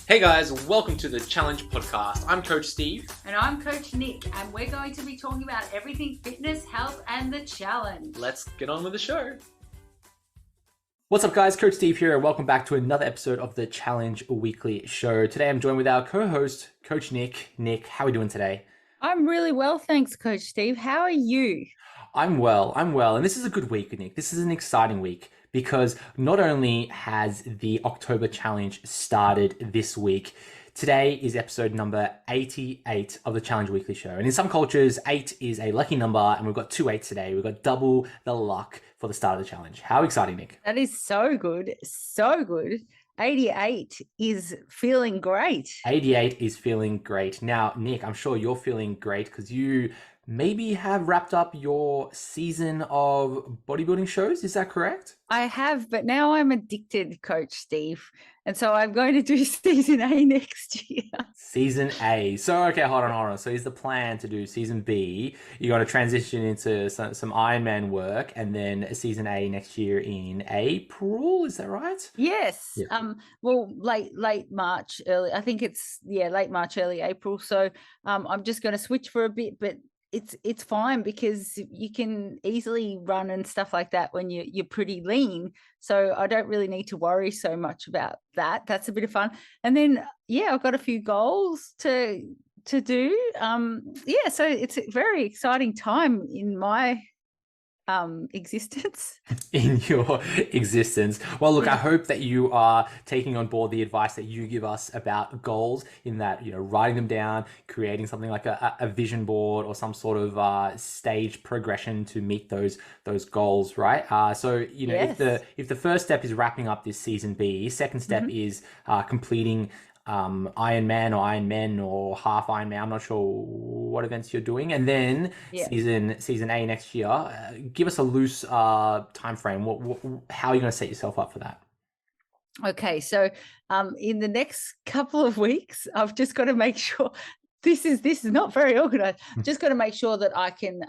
Hey guys, welcome to the Challenge Podcast. I'm Coach Steve. And I'm Coach Nick, and we're going to be talking about everything fitness, health, and the challenge. Let's get on with the show. What's up guys, Coach Steve here, and welcome back to another episode of the Challenge Weekly Show. Today I'm joined with our co-host, Coach Nick. Nick, how are we doing today? I'm really well, thanks, Coach Steve. How are you? I'm well, and this is a good week, Nick. This is an exciting week because not only has the October Challenge started this week, today is episode number 88 of the Challenge Weekly Show. And in some cultures, 8 is a lucky number, and we've got 2 8s today. We've got double the luck for the start of the challenge. How exciting, Nick? That is so good. So good. 88 is feeling great. 88 is feeling great. Now, Nick, I'm sure you're feeling great because you maybe have wrapped up your season of bodybuilding shows. Is that correct? I have, but now I'm addicted, Coach Steve. And so I'm going to do season A next year. Season A. So, okay, hold on. So is the plan to do season B? You're going to transition into some Ironman work and then season A next year in April. Is that right? Yes. Yeah. Well, late March, I think it's late March, early April. So I'm just going to switch for a bit, but it's fine because you can easily run and stuff like that when you're pretty lean. So I don't really need to worry so much about that. That's a bit of fun. And then, I've got a few goals to do. So it's a very exciting time in my existence. In your existence. Well, look, I hope that you are taking on board the advice that you give us about goals, in that, writing them down, creating something like a vision board or some sort of stage progression to meet those goals, right? Yes. if the first step is wrapping up this season B, second step is completing Ironman or Ironmen or half Ironman. I'm not sure what events you're doing, and then season A next year. Give us a loose time frame. How are you going to set yourself up for that? Okay, so in the next couple of weeks, I've just got to make sure. This is not very organized. Just got to make sure that I can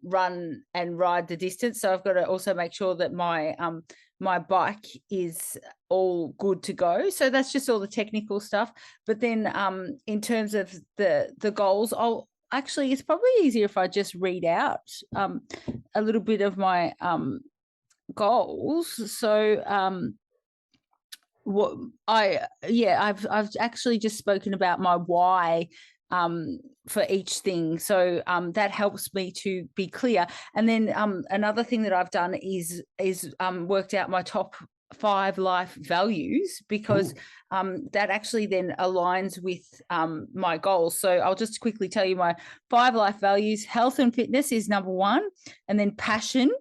run and ride the distance. So I've got to also make sure that my bike is all good to go. So that's just all the technical stuff. But then in terms of the goals, it's probably easier if I just read out a little bit of my goals. So I've actually just spoken about my why for each thing. So that helps me to be clear. And then another thing that I've done is worked out my top 5 life values, because that actually then aligns with my goals. So I'll just quickly tell you my 5 life values. Health and fitness is number 1, and then passion.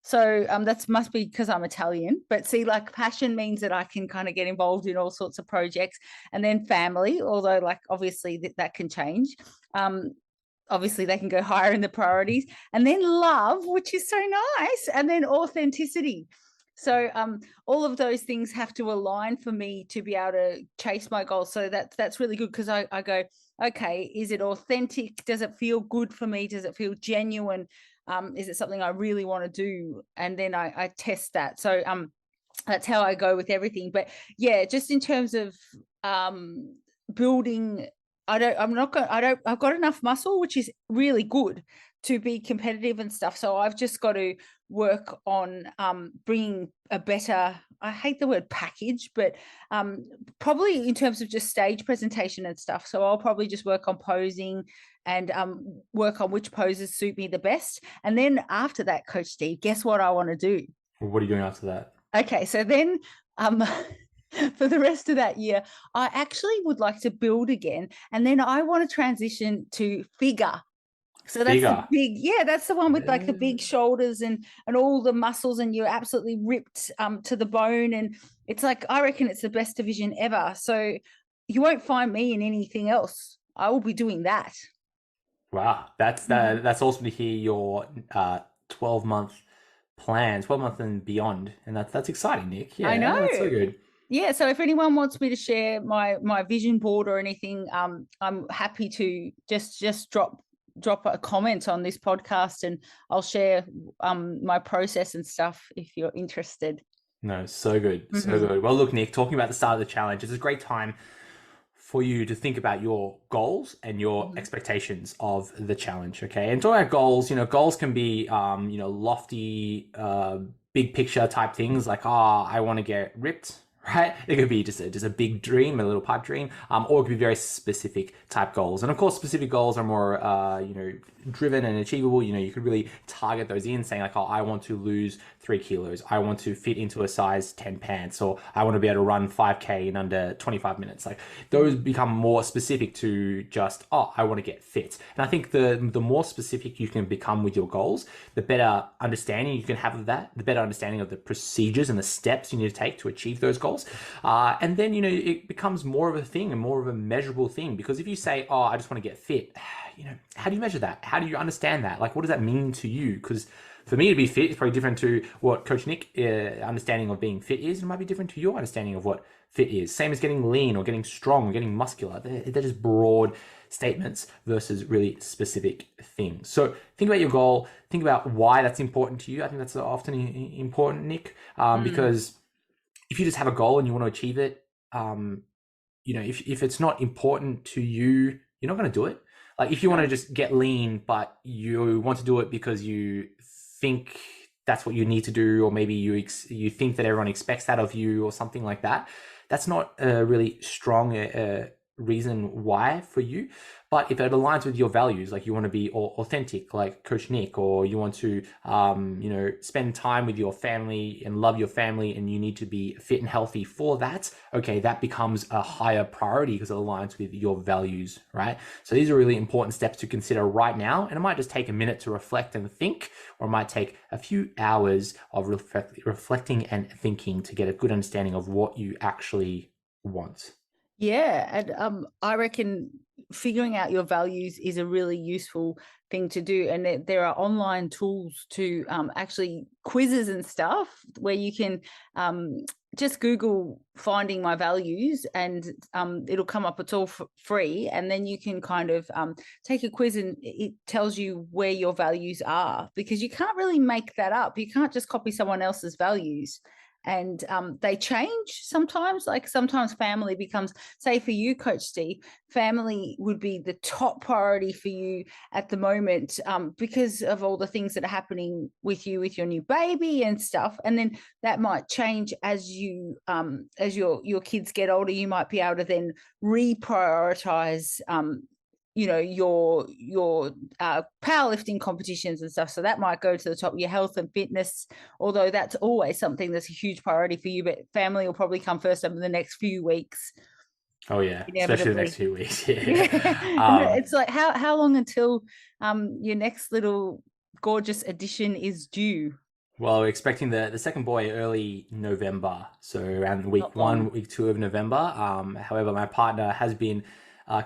So that must be because I'm Italian, but see, like, passion means that I can kind of get involved in all sorts of projects. And then family, although obviously that can change. Obviously they can go higher in the priorities. And then love, which is so nice. And then authenticity. So all of those things have to align for me to be able to chase my goals. So that's really good, because I go, okay, is it authentic? Does it feel good for me? Does it feel genuine? Is it something I really want to do? And then I test that. So that's how I go with everything. But just in terms of building, I've got enough muscle, which is really good to be competitive and stuff. So I've just got to work on bringing a better, I hate the word package, but probably in terms of just stage presentation and stuff. So I'll probably just work on posing and work on which poses suit me the best. And then after that, Coach Steve, guess what I want to do? What are you doing after that? Okay, so then for the rest of that year, I actually would like to build again. And then I want to transition to figure. So that's the big, that's the one with like the big shoulders and all the muscles, and you're absolutely ripped to the bone. And it's like, I reckon it's the best division ever. So you won't find me in anything else. I will be doing that. Wow, that's awesome to hear your 12-month plan, 12 months and beyond, and that's exciting, Nick. Yeah, I know. That's so good. Yeah, so if anyone wants me to share my vision board or anything, I'm happy to just drop a comment on this podcast, and I'll share my process and stuff if you're interested. No, so good, so good. Well, look, Nick, talking about the start of the challenge, it's a great time for you to think about your goals and your Mhm. expectations of the challenge. Okay. And talking about goals, goals can be, lofty, big picture type things like, I want to get ripped. Right? It could be just a big dream, a little pipe dream, or it could be very specific type goals. And of course, specific goals are more, driven and achievable. You could really target those in, saying like, I want to lose 3 kilos. I want to fit into a size 10 pants, or I want to be able to run 5K in under 25 minutes. Like those become more specific to just, I want to get fit. And I think the more specific you can become with your goals, the better understanding you can have of that, the better understanding of the procedures and the steps you need to take to achieve those goals. And then, it becomes more of a thing and more of a measurable thing. Because if you say, I just want to get fit, how do you measure that? How do you understand that? Like, what does that mean to you? Because for me to be fit is probably different to what Coach Nick understanding of being fit is. It might be different to your understanding of what fit is. Same as getting lean or getting strong or getting muscular. They're just broad statements versus really specific things. So think about your goal. Think about why that's important to you. I think that's often important, Nick, because if you just have a goal and you want to achieve it, if it's not important to you, you're not going to do it. Like if you want to just get lean, but you want to do it because you think that's what you need to do, or maybe you think that everyone expects that of you or something like that, that's not a really strong reason why for you. But if it aligns with your values, like you want to be authentic like Coach Nick, or you want to spend time with your family and love your family, and you need to be fit and healthy for that, okay, that becomes a higher priority because it aligns with your values, right? So these are really important steps to consider right now, and it might just take a minute to reflect and think, or it might take a few hours of reflecting and thinking to get a good understanding of what you actually want. Yeah, and I reckon figuring out your values is a really useful thing to do. And there are online tools to actually quizzes and stuff where you can just Google finding my values, and it'll come up. It's all free, and then you can kind of take a quiz, and it tells you where your values are, because you can't really make that up. You can't just copy someone else's values. And they change sometimes. Like sometimes family becomes, say for you, Coach Steve, family would be the top priority for you at the moment, because of all the things that are happening with you, with your new baby and stuff. And then that might change as as your kids get older. You might be able to then reprioritize your powerlifting competitions and stuff. So that might go to the top. Your health and fitness, although that's always something that's a huge priority for you, but family will probably come first over the next few weeks. Oh yeah, especially the next few weeks. Yeah. It's like how long until your next little gorgeous addition is due? Well, we're expecting the second boy early November, so around week 1, week 2 of November. However, my partner has been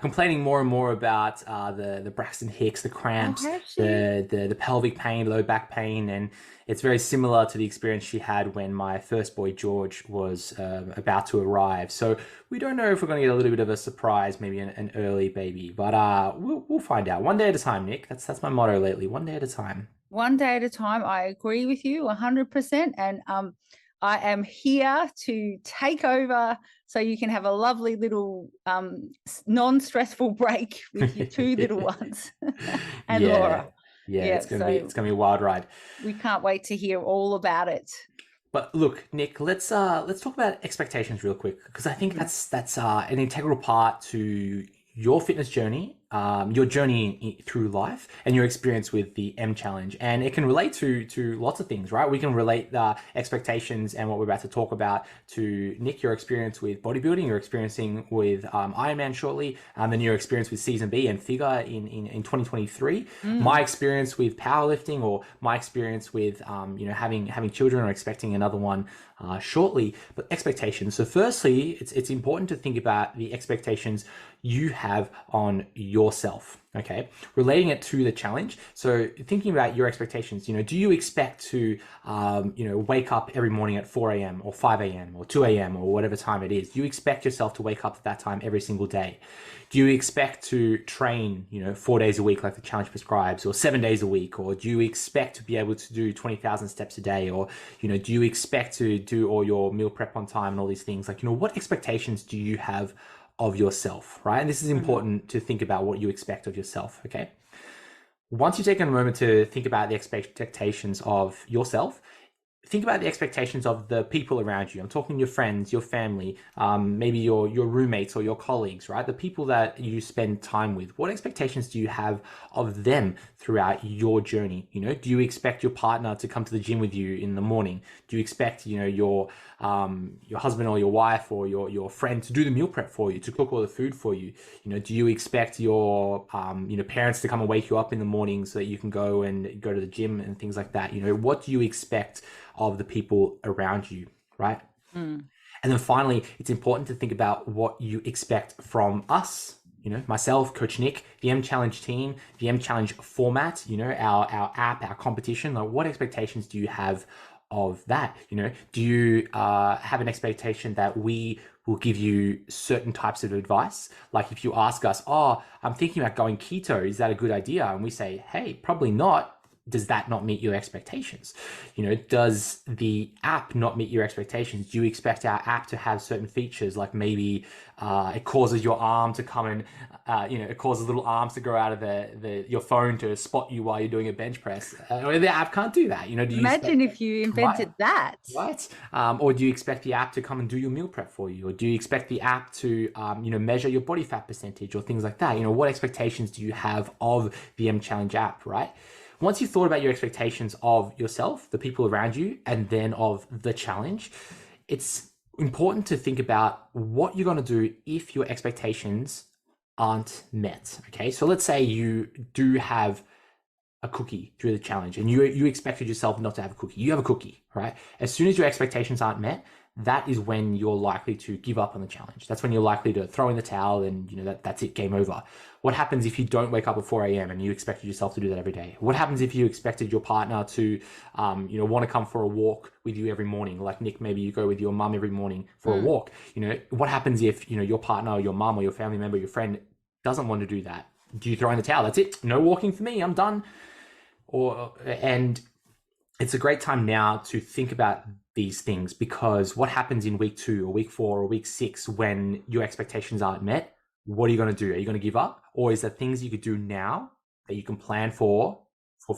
complaining more and more about the Braxton Hicks, the cramps, the pelvic pain, low back pain, and it's very similar to the experience she had when my first boy George was about to arrive. So we don't know if we're going to get a little bit of a surprise, maybe an early baby, but we'll find out one day at a time, Nick. That's my motto lately: one day at a time. One day at a time. I agree with you 100%. And I am here to take over so you can have a lovely little non-stressful break with your two little ones and Laura. Yeah, it's gonna be a wild ride. We can't wait to hear all about it. But look, Nick, let's talk about expectations real quick, because I think that's an integral part to your fitness journey, your journey through life, and your experience with the M Challenge. And it can relate to lots of things, right? We can relate the expectations and what we're about to talk about to Nick, your experience with bodybuilding, your experiencing with Ironman shortly, then your experience with Season B and Figure in 2023, my experience with powerlifting, or my experience with having children or expecting another one shortly. But expectations. So firstly, it's important to think about the expectations you have on yourself, okay? Relating it to the challenge. So thinking about your expectations, do you expect to, wake up every morning at 4 a.m. or 5 a.m. or 2 a.m. or whatever time it is? Do you expect yourself to wake up at that time every single day? Do you expect to train, 4 days a week like the challenge prescribes, or 7 days a week? Or do you expect to be able to do 20,000 steps a day? Or, do you expect to do all your meal prep on time and all these things? Like, what expectations do you have of yourself, right? And this is important to think about what you expect of yourself, okay? Once you've taken a moment to think about the expectations of yourself, think about the expectations of the people around you. I'm talking your friends, your family, maybe your roommates or your colleagues, right? The people that you spend time with. What expectations do you have of them throughout your journey? You know, do you expect your partner to come to the gym with you in the morning? Do you expect, you know, your husband or your wife or your friend to do the meal prep for you, to cook all the food for you? You know, do you expect your parents to come and wake you up in the morning so that you can go to the gym and things like that? You know, what do you expect of the people around you, right? And then finally, it's important to think about what you expect from us, you know, myself, Coach Nick, the M Challenge team, the M Challenge format, you know, our app, our competition. Like, what expectations do you have of that? You know, do you have an expectation that we will give you certain types of advice? Like if you ask us, oh, I'm thinking about going keto, is that a good idea? And we say, hey, probably not. Does that not meet your expectations? You know, does the app not meet your expectations? Do you expect our app to have certain features, like maybe it causes your arm to come and, it causes little arms to grow out of your phone to spot you while you're doing a bench press? The app can't do that. You know, do you Imagine if you invented that. Right. Or do you expect the app to come and do your meal prep for you? Or do you expect the app to, measure your body fat percentage or things like that? You know, what expectations do you have of the M Challenge app, right? Once you've thought about your expectations of yourself, the people around you, and then of the challenge, it's important to think about what you're going to do if your expectations aren't met. Okay, so let's say you do have a cookie through the challenge and you expected yourself not to have a cookie. You have a cookie, right? As soon as your expectations aren't met, that is when you're likely to give up on the challenge. That's when you're likely to throw in the towel and, you know, that's it, game over. What happens if you don't wake up at 4 a.m. and you expected yourself to do that every day? What happens if you expected your partner to, want to come for a walk with you every morning? Like Nick, maybe you go with your mum every morning for a walk. You know, what happens if, your partner or your mum or your family member, your friend doesn't want to do that? Do you throw in the towel? That's it. No walking for me. I'm done. And it's a great time now to think about these things, because what happens in week 2 or week 4 or week 6 when your expectations aren't met? What are you going to do? Are you going to give up? Or is there things you could do now that you can plan for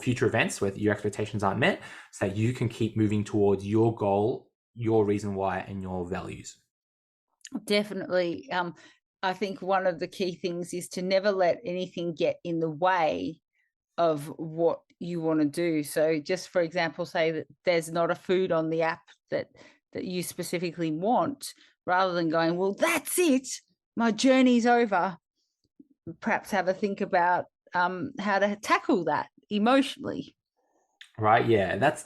future events where your expectations aren't met, so that you can keep moving towards your goal, your reason why, and your values? Definitely. I think one of the key things is to never let anything get in the way of what you want to do. So just for example, say that there's not a food on the app that you specifically want, rather than going, well, that's it, my journey's over. Perhaps have a think about how to tackle that emotionally. Right. Yeah. That's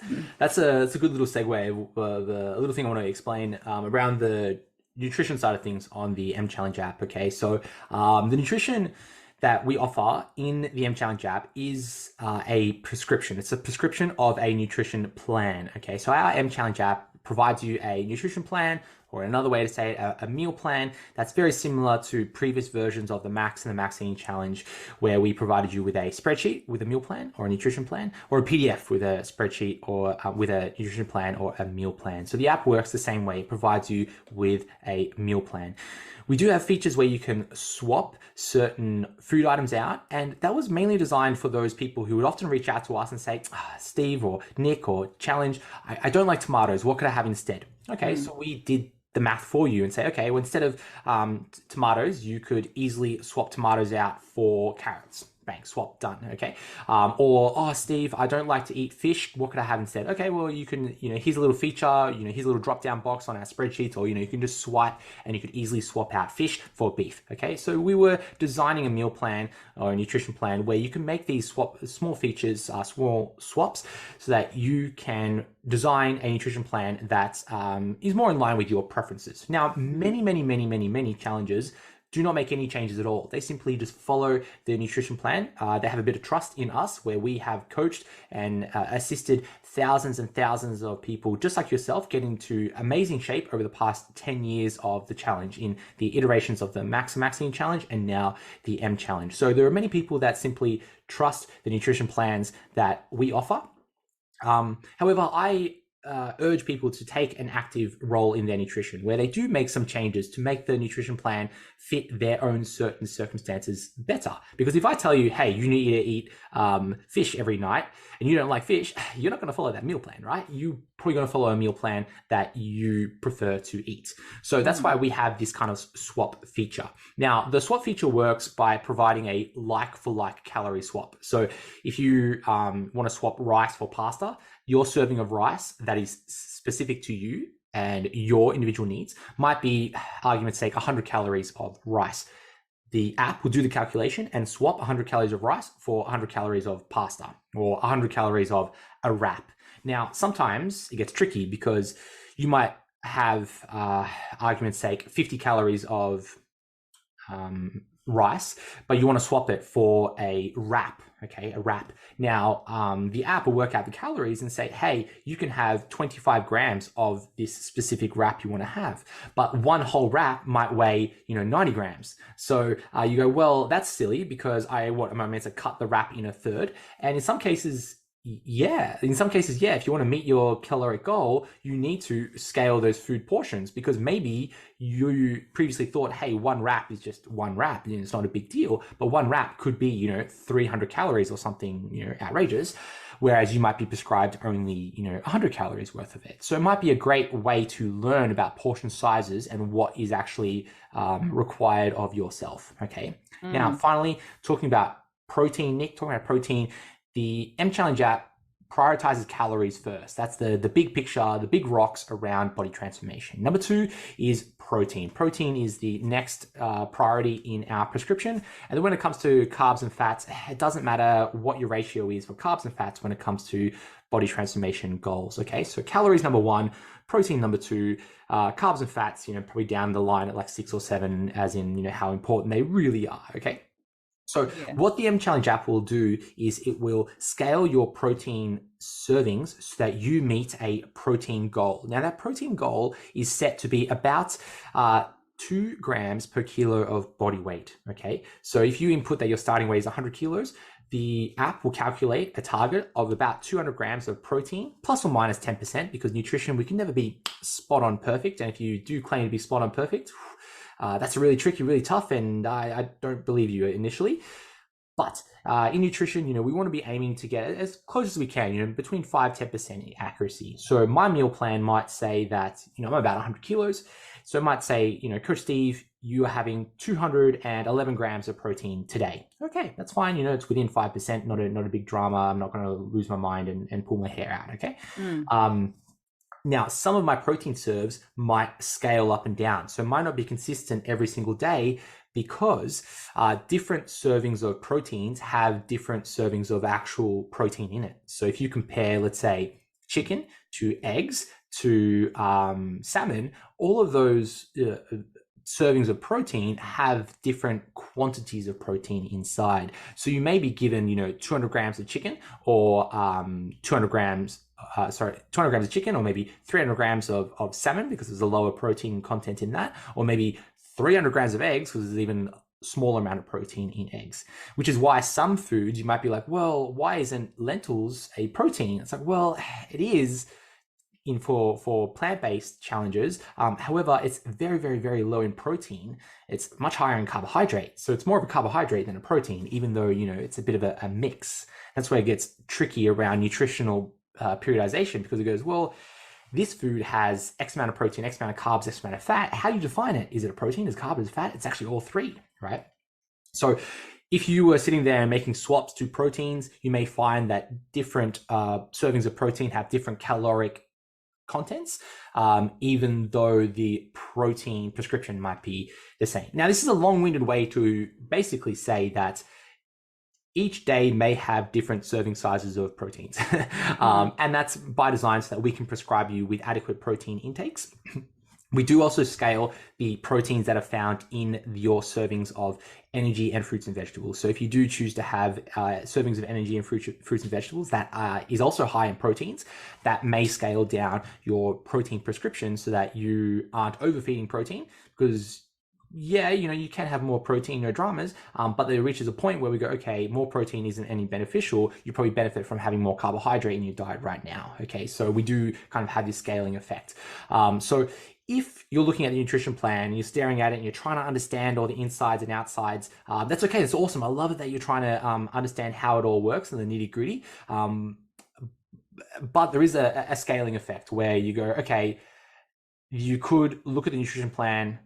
a good little segue. The little thing I want to explain around the nutrition side of things on the M Challenge app. Okay. So the nutrition that we offer in the M Challenge app is a prescription. It's a prescription of a nutrition plan. Okay. So our M Challenge app provides you a nutrition plan, or another way to say it, a meal plan that's very similar to previous versions of the Max and the Maxine Challenge, where we provided you with a spreadsheet with a meal plan or a nutrition plan, or a PDF with a spreadsheet or with a nutrition plan or a meal plan. So the app works the same way. It provides you with a meal plan. We do have features where you can swap certain food items out, and that was mainly designed for those people who would often reach out to us and say, Steve or Nick or Challenge, I don't like tomatoes. What could I have instead? Okay, so we did the math for you and say, okay, well, instead of tomatoes, you could easily swap tomatoes out for carrots. Bang, swap, done. Okay. Steve, I don't like to eat fish. What could I have instead? Okay, well, you can, here's a little feature, here's a little drop down box on our spreadsheet, or, you can just swipe and you could easily swap out fish for beef. Okay. So we were designing a meal plan or a nutrition plan where you can make these small features, small swaps, so that you can design a nutrition plan that is more in line with your preferences. Now, many challenges do not make any changes at all. They simply just follow the nutrition plan. They have a bit of trust in us, where we have coached and assisted thousands and thousands of people just like yourself get into amazing shape over the past 10 years of the challenge, in the iterations of the Max and Maxine Challenge and now the M Challenge. So there are many people that simply trust the nutrition plans that we offer. However, I urge people to take an active role in their nutrition, where they do make some changes to make the nutrition plan fit their own certain circumstances better. Because if I tell you, hey, you need to eat fish every night, and you don't like fish, you're not going to follow that meal plan, right? You're probably going to follow a meal plan that you prefer to eat. So that's why we have this kind of swap feature. Now, the swap feature works by providing a like-for-like calorie swap. So if you want to swap rice for pasta, your serving of rice that is specific to you and your individual needs might be, argument's sake, 100 calories of rice. The app will do the calculation and swap 100 calories of rice for 100 calories of pasta or 100 calories of a wrap. Now, sometimes it gets tricky because you might have, argument's sake, 50 calories of rice, but you want to swap it for a wrap, okay, a wrap. Now, the app will work out the calories and say, hey, you can have 25 grams of this specific wrap you want to have, but one whole wrap might weigh, 90 grams. So you go, well, that's silly because am I meant to cut the wrap in a third? And in some cases, yeah, if you want to meet your caloric goal, you need to scale those food portions, because maybe you previously thought, hey, one wrap is just one wrap, it's not a big deal, but one wrap could be 300 calories or something outrageous, whereas you might be prescribed only 100 calories worth of it. So it might be a great way to learn about portion sizes and what is actually required of yourself. Okay. Now, finally, talking about protein, the M Challenge app prioritizes calories first. That's the big picture, the big rocks around body transformation. Number 2 is protein. Protein is the next priority in our prescription. And then when it comes to carbs and fats, it doesn't matter what your ratio is for carbs and fats when it comes to body transformation goals. Okay, so calories number 1, protein number 2, carbs and fats, probably down the line at like 6 or 7, as in, how important they really are. Okay. So what the M Challenge app will do is it will scale your protein servings so that you meet a protein goal. Now, that protein goal is set to be about 2 grams per kilo of body weight. Okay. So if you input that your starting weight is 100 kilos, the app will calculate a target of about 200 grams of protein, plus or minus 10%, because nutrition, we can never be spot on perfect. And if you do claim to be spot on perfect, that's really tricky, really tough, and I don't believe you initially. But in nutrition, we want to be aiming to get as close as we can, between 5-10% accuracy. So my meal plan might say that, I'm about 100 kilos. So it might say, Coach Steve, you are having 211 grams of protein today. Okay, that's fine. It's within 5%, not a big drama. I'm not going to lose my mind and pull my hair out. Okay. Now, some of my protein serves might scale up and down. So it might not be consistent every single day, because different servings of proteins have different servings of actual protein in it. So if you compare, let's say, chicken to eggs to salmon, all of those servings of protein have different quantities of protein inside. So you may be given, 200 grams of chicken or 200 grams of chicken, or maybe 300 grams of salmon, because there's a lower protein content in that, or maybe 300 grams of eggs, because there's even smaller amount of protein in eggs, which is why some foods you might be like, well, why isn't lentils a protein? It's like, well, it is for plant-based challenges. However, it's very, very, very low in protein. It's much higher in carbohydrate. So it's more of a carbohydrate than a protein, even though, it's a bit of a mix. That's where it gets tricky around nutritional periodization, because it goes, well, this food has X amount of protein, X amount of carbs, X amount of fat. How do you define it? Is it a protein? Is carb? Is fat? It's actually all three, right? So if you were sitting there and making swaps to proteins, you may find that different servings of protein have different caloric contents, even though the protein prescription might be the same. Now, this is a long-winded way to basically say that each day may have different serving sizes of proteins. And that's by design so that we can prescribe you with adequate protein intakes. We do also scale the proteins that are found in your servings of energy and fruits and vegetables. So if you do choose to have servings of energy and fruits and vegetables that is also high in proteins, that may scale down your protein prescription so that you aren't overfeeding protein, because yeah, you can have more protein in your dramas, but there reaches a point where we go, okay, more protein isn't any beneficial. You probably benefit from having more carbohydrate in your diet right now. Okay, so we do kind of have this scaling effect. So if you're looking at the nutrition plan, you're staring at it and you're trying to understand all the insides and outsides, that's okay. That's awesome. I love it that you're trying to understand how it all works and the nitty gritty. But there is a scaling effect where you go, okay, you could look at the nutrition plan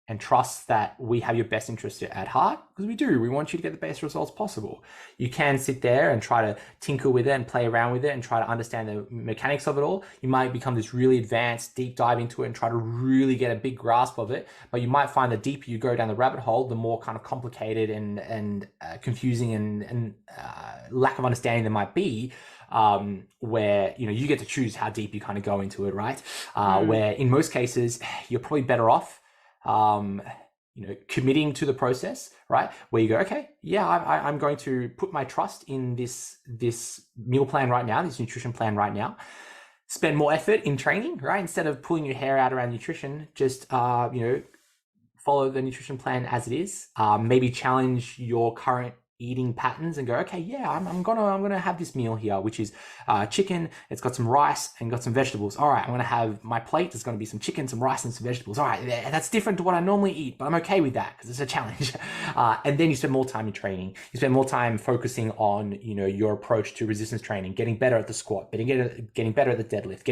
and trust that we have your best interest at heart, because we do. We want you to get the best results possible. You can sit there and try to tinker with it and play around with it and try to understand the mechanics of it all. You might become this really advanced, deep dive into it and try to really get a big grasp of it. But you might find the deeper you go down the rabbit hole, the more kind of complicated and confusing and lack of understanding there might be. Where you get to choose how deep you kind of go into it, right? Where in most cases you're probably better off committing to the process, right? Where you go, okay, yeah, I'm going to put my trust in this meal plan right now, this nutrition plan right now. Spend more effort in training, right? Instead of pulling your hair out around nutrition, just follow the nutrition plan as it is. Maybe challenge your current eating patterns and go, okay, yeah, I'm gonna have this meal here, which is chicken. It's got some rice and got some vegetables. All right, I'm gonna have my plate. There's gonna be some chicken, some rice, and some vegetables. All right, that's different to what I normally eat, but I'm okay with that because it's a challenge. And then you spend more time in training. You spend more time focusing on your approach to resistance training, getting better at the squat, getting better at the deadlift,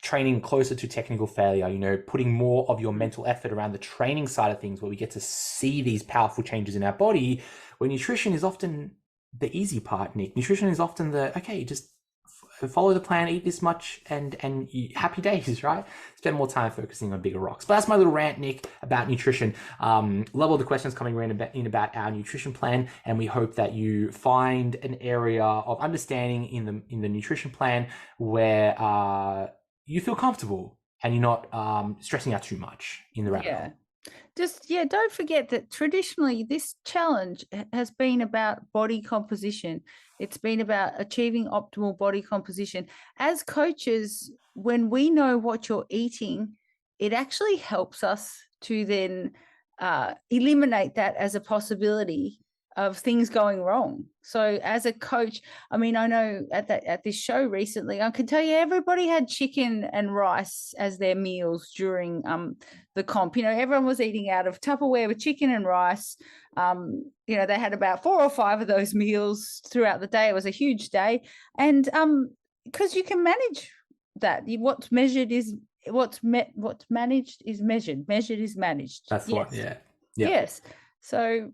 training closer to technical failure. Putting more of your mental effort around the training side of things, where we get to see these powerful changes in our body. Where nutrition is often the easy part, Nick. Nutrition is often just follow the plan, eat this much, and happy days, right? Spend more time focusing on bigger rocks. But that's my little rant, Nick, about nutrition. Love all the questions coming in about our nutrition plan, and we hope that you find an area of understanding in the nutrition plan where you feel comfortable and you're not stressing out too much in the rabbit hole. Don't forget that traditionally this challenge has been about body composition. It's been about achieving optimal body composition. As coaches, when we know what you're eating, it actually helps us to then eliminate that as a possibility of things going wrong. So as a coach, I mean, I know at this show recently, I can tell you everybody had chicken and rice as their meals during the comp. Everyone was eating out of Tupperware with chicken and rice. They had about 4 or 5 of those meals throughout the day. It was a huge day. And because you can manage that. What's measured is what's managed is measured. Measured is managed. That's yes. what, yeah. Yes. So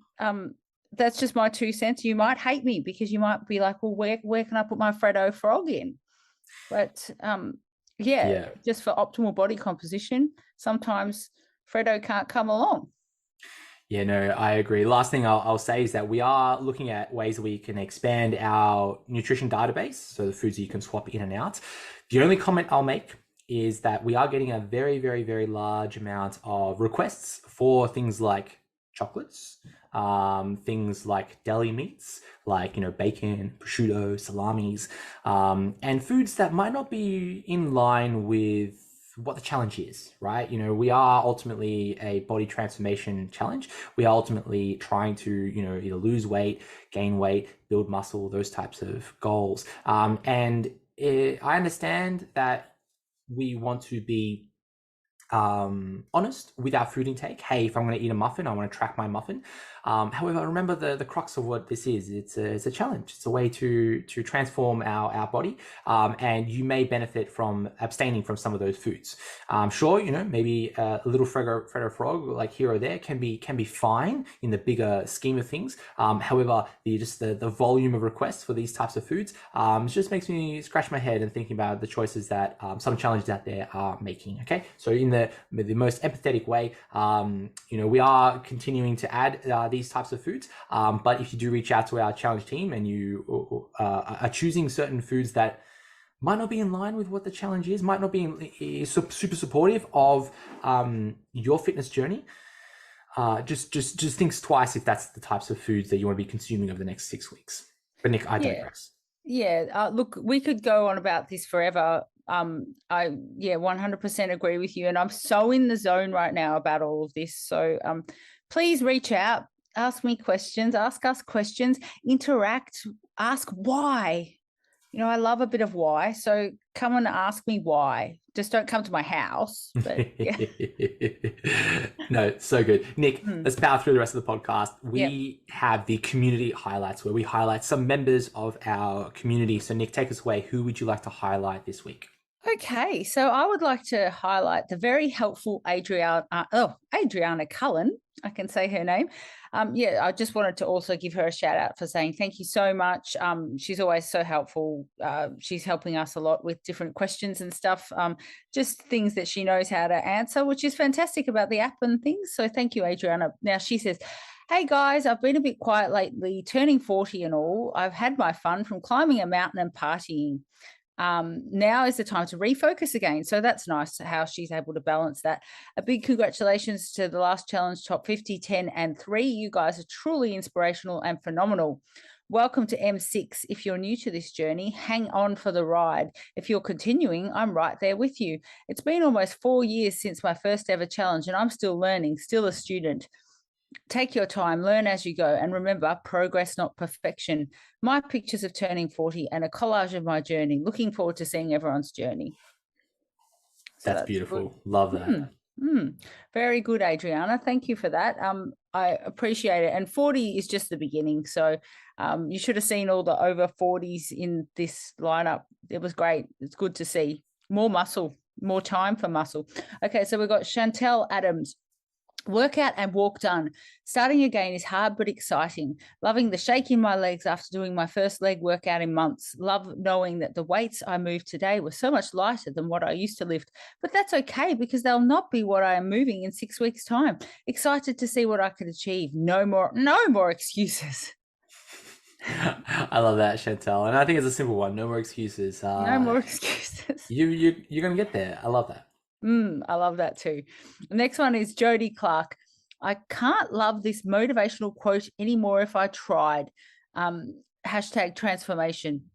that's just my 2 cents. You might hate me because you might be like, well, where can I put my Freddo frog in? But just for optimal body composition, sometimes Freddo can't come along. Yeah, no, I agree. Last thing I'll say is that we are looking at ways that we can expand our nutrition database, so the foods that you can swap in and out. The only comment I'll make is that we are getting a very, very, very large amount of requests for things like chocolates, things like deli meats, like bacon, prosciutto, salamis, and foods that might not be in line with what the challenge is, right? We are ultimately a body transformation challenge. We are ultimately trying to either lose weight, gain weight, build muscle, those types of goals. I understand that we want to be honest with our food intake. Hey, if I'm going to eat a muffin, I want to track my muffin. However, remember the crux of what this is. It's a challenge. It's a way to transform our body, and you may benefit from abstaining from some of those foods. Sure, maybe a little Freddo frog like here or there can be fine in the bigger scheme of things. However, the volume of requests for these types of foods just makes me scratch my head and thinking about the choices that some challenges out there are making. Okay, so in the most empathetic way, we are continuing to add these types of foods, but if you do reach out to our challenge team and you are choosing certain foods that might not be in line with what the challenge is, might not be super supportive of your fitness journey, just think twice if that's the types of foods that you want to be consuming over the next 6 weeks. But Nick, I digress. Look, we could go on about this forever. I 100% agree with you, and I'm so in the zone right now about all of this. So please reach out, ask me questions, ask us questions, interact, ask why. You know, I love a bit of why. So come and ask me why. Just don't come to my house. But yeah. No, so good. Nick, let's power through the rest of the podcast. We Yep. have the community highlights where we highlight some members of our community. So Nick, take us away. Who would you like to highlight this week? Okay, so I would like to highlight the very helpful Adriana Cullen. I can say her name. I just wanted to also give her a shout out for saying thank you so much. She's always so helpful. She's helping us a lot with different questions and stuff, just things that she knows how to answer, which is fantastic about the app and things. So thank you, Adriana. Now she says, hey guys, I've been a bit quiet lately, turning 40 and all. I've had my fun from climbing a mountain and partying. Now is the time to refocus again. So that's nice how she's able to balance that. A big congratulations to the last challenge, top 50, 10 and 3. You guys are truly inspirational and phenomenal. Welcome to M6. If you're new to this journey, hang on for the ride. If you're continuing, I'm right there with you. It's been almost 4 years since my first ever challenge and I'm still learning, still a student. Take your time, learn as you go, and remember, progress, not perfection. My pictures of turning 40 and a collage of my journey. Looking forward to seeing everyone's journey. So that's beautiful. Good. Love that. Very good, Adriana. Thank you for that. I appreciate it. And 40 is just the beginning. So you should have seen all the over 40s in this lineup. It was great. It's good to see more muscle, more time for muscle. Okay, so we've got Chantel Adams. Workout and walk done. Starting again is hard but exciting. Loving the shake in my legs after doing my first leg workout in months. Love knowing that the weights I moved today were so much lighter than what I used to lift. But that's okay because they'll not be what I am moving in 6 weeks' time. Excited to see what I can achieve. No more excuses. I love that, Chantel. And I think it's a simple one. No more excuses. No more excuses. You're going to get there. I love that. I love that too. The next one is Jodie Clark. I can't love this motivational quote anymore if I tried. Hashtag transformation.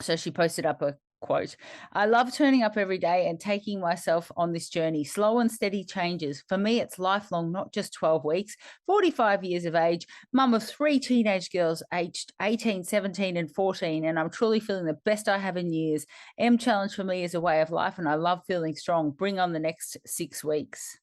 So she posted up a quote. I love turning up every day and taking myself on this journey. Slow and steady changes. For me, it's lifelong, not just 12 weeks. 45 years of age, mum of 3 teenage girls aged 18, 17 and 14. And I'm truly feeling the best I have in years. M Challenge for me is a way of life and I love feeling strong. Bring on the next 6 weeks.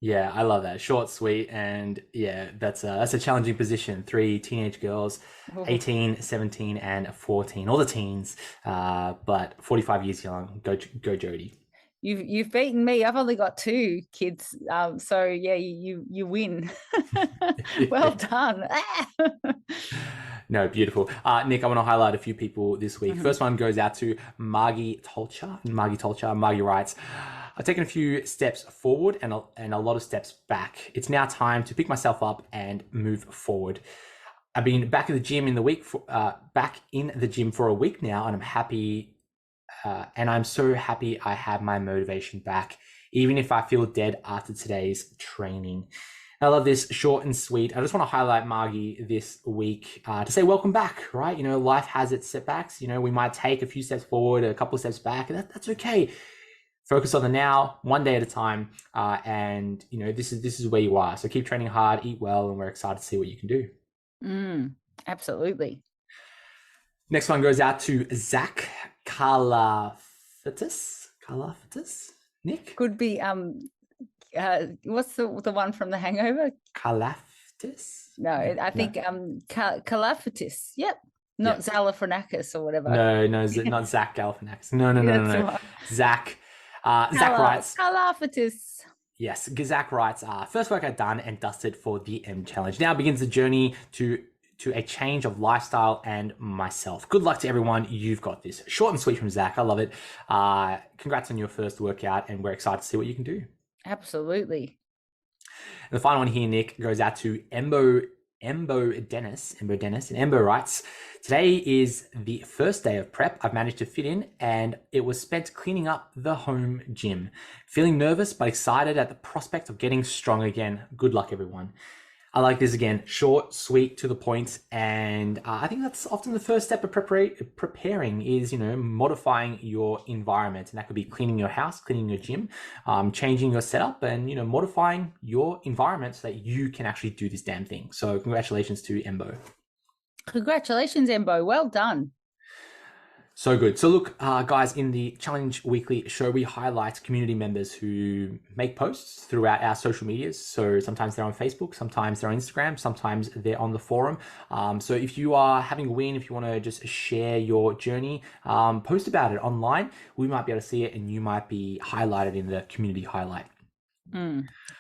Yeah, I love that. Short, sweet, and yeah, that's a challenging position. 3 teenage girls, 18, 17, and 14. All the teens, but 45 years young. Go, Jodie. You've beaten me. I've only got 2 kids, so yeah, you win. Well done. No, beautiful. Nick, I want to highlight a few people this week. First one goes out to Margie Tolcher. Margie writes, I've taken a few steps forward and a lot of steps back. It's now time to pick myself up and move forward. I've been back in the gym for a week now, and I'm happy. And I'm so happy I have my motivation back, even if I feel dead after today's training. I love this, short and sweet. I just want to highlight Margie this week to say welcome back, right? You know, life has its setbacks. You know, we might take a few steps forward, a couple of steps back, and that's okay. Focus on the now, one day at a time. And, you know, this is where you are. So keep training hard, eat well, and we're excited to see what you can do. Absolutely. Next one goes out to Zach Kalafatis. Nick? Could be, what's the one from The Hangover? Kalafatis? No, I think Kalafatis. Yep. Not Zalafranakis or whatever. No, not Zach Galifianakis. No. Zach. Zach writes. Kalafatis. Yes, Zach writes, first workout done and dusted for the M Challenge. Now begins the journey to a change of lifestyle and myself. Good luck to everyone. You've got this. Short and sweet from Zach. I love it. Congrats on your first workout, and we're excited to see what you can do. Absolutely. And the final one here, Nick, goes out to Embo Dennis. And Embo writes, today is the first day of prep I've managed to fit in, and it was spent cleaning up the home gym. Feeling nervous but excited at the prospect of getting strong again. Good luck, everyone. I like this again, short, sweet, to the point, and I think that's often the first step of preparing is, modifying your environment, and that could be cleaning your house, cleaning your gym, changing your setup, and modifying your environment so that you can actually do this damn thing. So congratulations to Embo. Congratulations, Embo. Well done. So good. So look, guys, in the Challenge Weekly show, we highlight community members who make posts throughout our social medias. So sometimes they're on Facebook, sometimes they're on Instagram, sometimes they're on the forum. So if you are having a win, if you want to just share your journey, post about it online. We might be able to see it and you might be highlighted in the community highlight.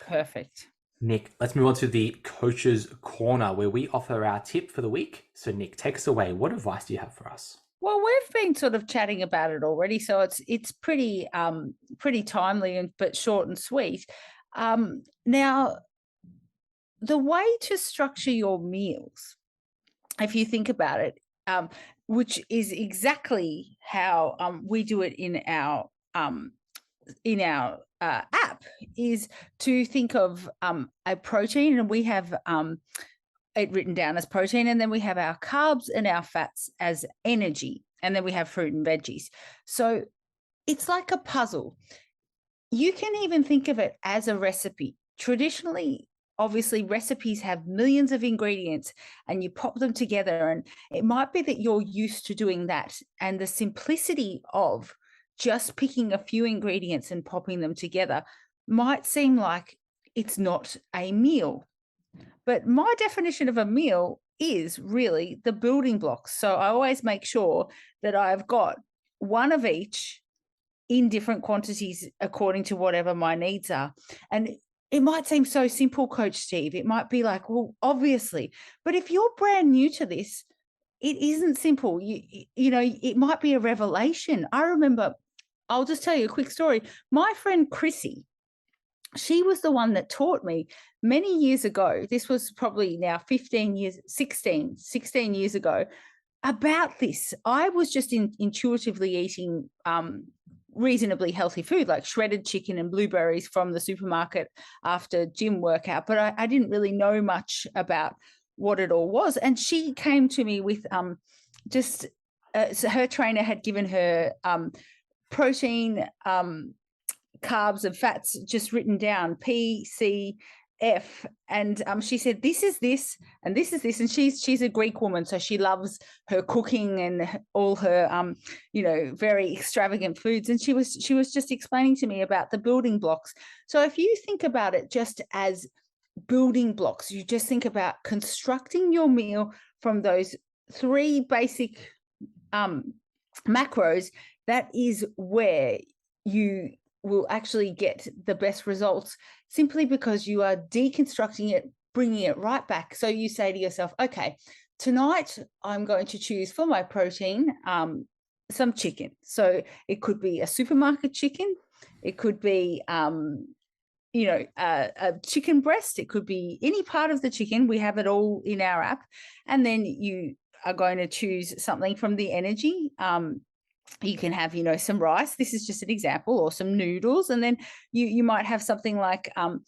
Perfect. Nick, let's move on to the Coach's Corner, where we offer our tip for the week. So Nick, take us away. What advice do you have for us? Well, we've been sort of chatting about it already, so it's pretty timely but short and sweet. Now, the way to structure your meals, if you think about it, which is exactly how we do it in our app, is to think of a protein, and we have it written down as protein, and then we have our carbs and our fats as energy, and then we have fruit and veggies. So it's like a puzzle. You can even think of it as a recipe. Traditionally, obviously, recipes have millions of ingredients and you pop them together, and it might be that you're used to doing that, and the simplicity of just picking a few ingredients and popping them together might seem like it's not a meal. But my definition of a meal is really the building blocks. So I always make sure that I've got one of each in different quantities according to whatever my needs are. And it might seem so simple, Coach Steve. It might be like, well, obviously. But if you're brand new to this, it isn't simple. You know, it might be a revelation. I remember, I'll just tell you a quick story. My friend Chrissy, she was the one that taught me many years ago. This was probably now 16 years ago, about this. I was just intuitively eating reasonably healthy food, like shredded chicken and blueberries from the supermarket after gym workout. But I didn't really know much about what it all was. And she came to me with so her trainer had given her protein, carbs and fats just written down, P, C, F, and she said this is this and this is this, and she's a Greek woman, so she loves her cooking and all her very extravagant foods, and she was just explaining to me about the building blocks. So if you think about it just as building blocks, you just think about constructing your meal from those three basic macros. That is where you will actually get the best results, simply because you are deconstructing it, bringing it right back. So you say to yourself, okay, tonight I'm going to choose for my protein some chicken. So it could be a supermarket chicken. It could be, a chicken breast. It could be any part of the chicken. We have it all in our app. And then you are going to choose something from the energy. You can have, some rice. This is just an example, or some noodles. And then you might have something like, I'm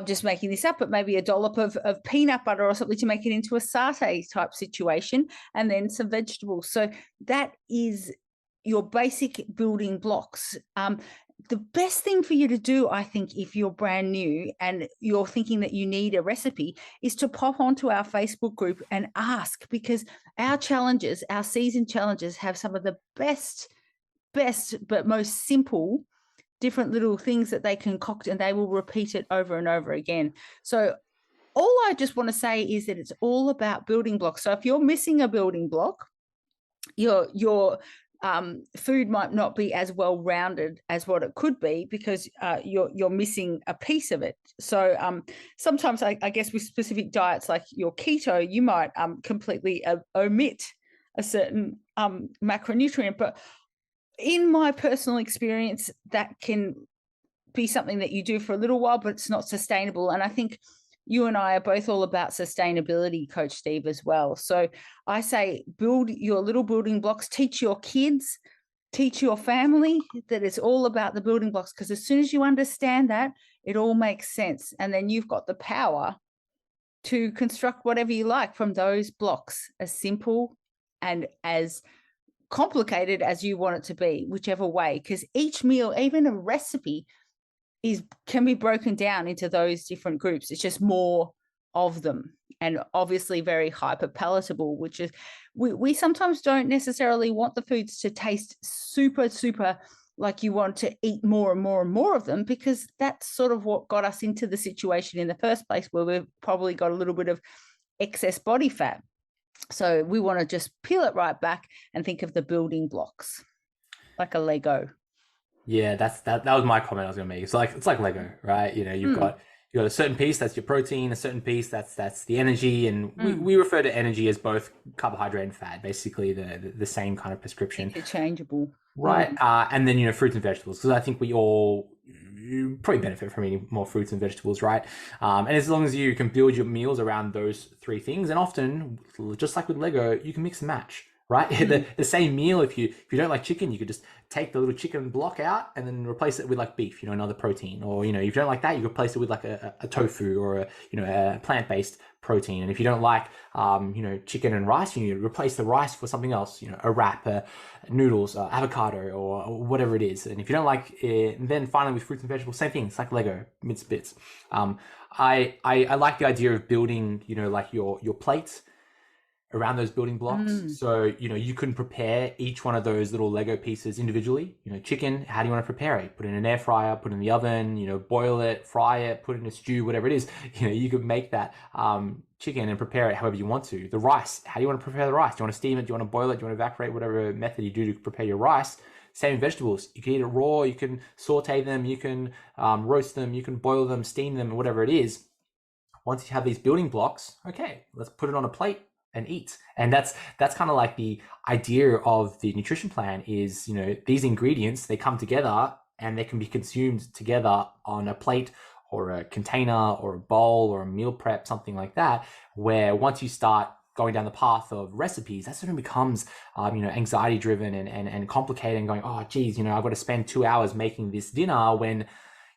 just making this up, but maybe a dollop of peanut butter or something to make it into a satay type situation, and then some vegetables. So that is your basic building blocks. The best thing for you to do, I think, if you're brand new and you're thinking that you need a recipe, is to pop onto our Facebook group and ask, because our challenges, our season challenges, have some of the best but most simple different little things that they concoct, and they will repeat it over and over again. So all I just want to say is that it's all about building blocks. So if you're missing a building block, your food might not be as well rounded as what it could be, because you're missing a piece of it. So sometimes I guess with specific diets like your keto, you might completely omit a certain macronutrient. But in my personal experience, that can be something that you do for a little while, but it's not sustainable. And I think you and I are both all about sustainability, Coach Steve, as well. So I say build your little building blocks, teach your kids, teach your family that it's all about the building blocks, because as soon as you understand that, it all makes sense. And then you've got the power to construct whatever you like from those blocks, as simple and as complicated as you want it to be, whichever way, because each meal, even a recipe, can be broken down into those different groups. It's just more of them, and obviously very hyper palatable, which is we sometimes don't necessarily want the foods to taste super like you want to eat more and more and more of them, because that's sort of what got us into the situation in the first place, where we've probably got a little bit of excess body fat. So we want to just peel it right back and think of the building blocks like a Lego. Yeah, that was my comment I was gonna make. It's like Lego, right? You've got a certain piece that's your protein, a certain piece that's the energy, and we refer to energy as both carbohydrate and fat, basically the same kind of prescription. Interchangeable. Right. And then, fruits and vegetables, because I think you probably benefit from eating more fruits and vegetables, right? And as long as you can build your meals around those three things, and often, just like with Lego, you can mix and match, right? The same meal, if you don't like chicken, you could just take the little chicken block out and then replace it with like beef, another protein. Or, if you don't like that, you could replace it with like a tofu or a plant-based protein. And if you don't like, chicken and rice, you replace the rice for something else, a wrap, noodles, avocado, or whatever it is. And if you don't like it, then finally with fruits and vegetables, same thing. It's like Lego, minced bits. I like the idea of building, like your plate around those building blocks. So, you can prepare each one of those little Lego pieces individually. Chicken, how do you want to prepare it? Put it in an air fryer, put it in the oven, boil it, fry it, put it in a stew, whatever it is. You could make that chicken and prepare it however you want to. The rice, how do you want to prepare the rice? Do you want to steam it? Do you want to boil it? Do you want to evaporate? Whatever method you do to prepare your rice. Same with vegetables. You can eat it raw, you can saute them, you can roast them, you can boil them, steam them, whatever it is. Once you have these building blocks, okay, let's put it on a plate and eat. And that's kind of like the idea of the nutrition plan is, these ingredients, they come together and they can be consumed together on a plate or a container or a bowl or a meal prep, something like that, where once you start going down the path of recipes, that sort of becomes, anxiety driven and complicated, and going, oh, geez, I've got to spend 2 hours making this dinner, when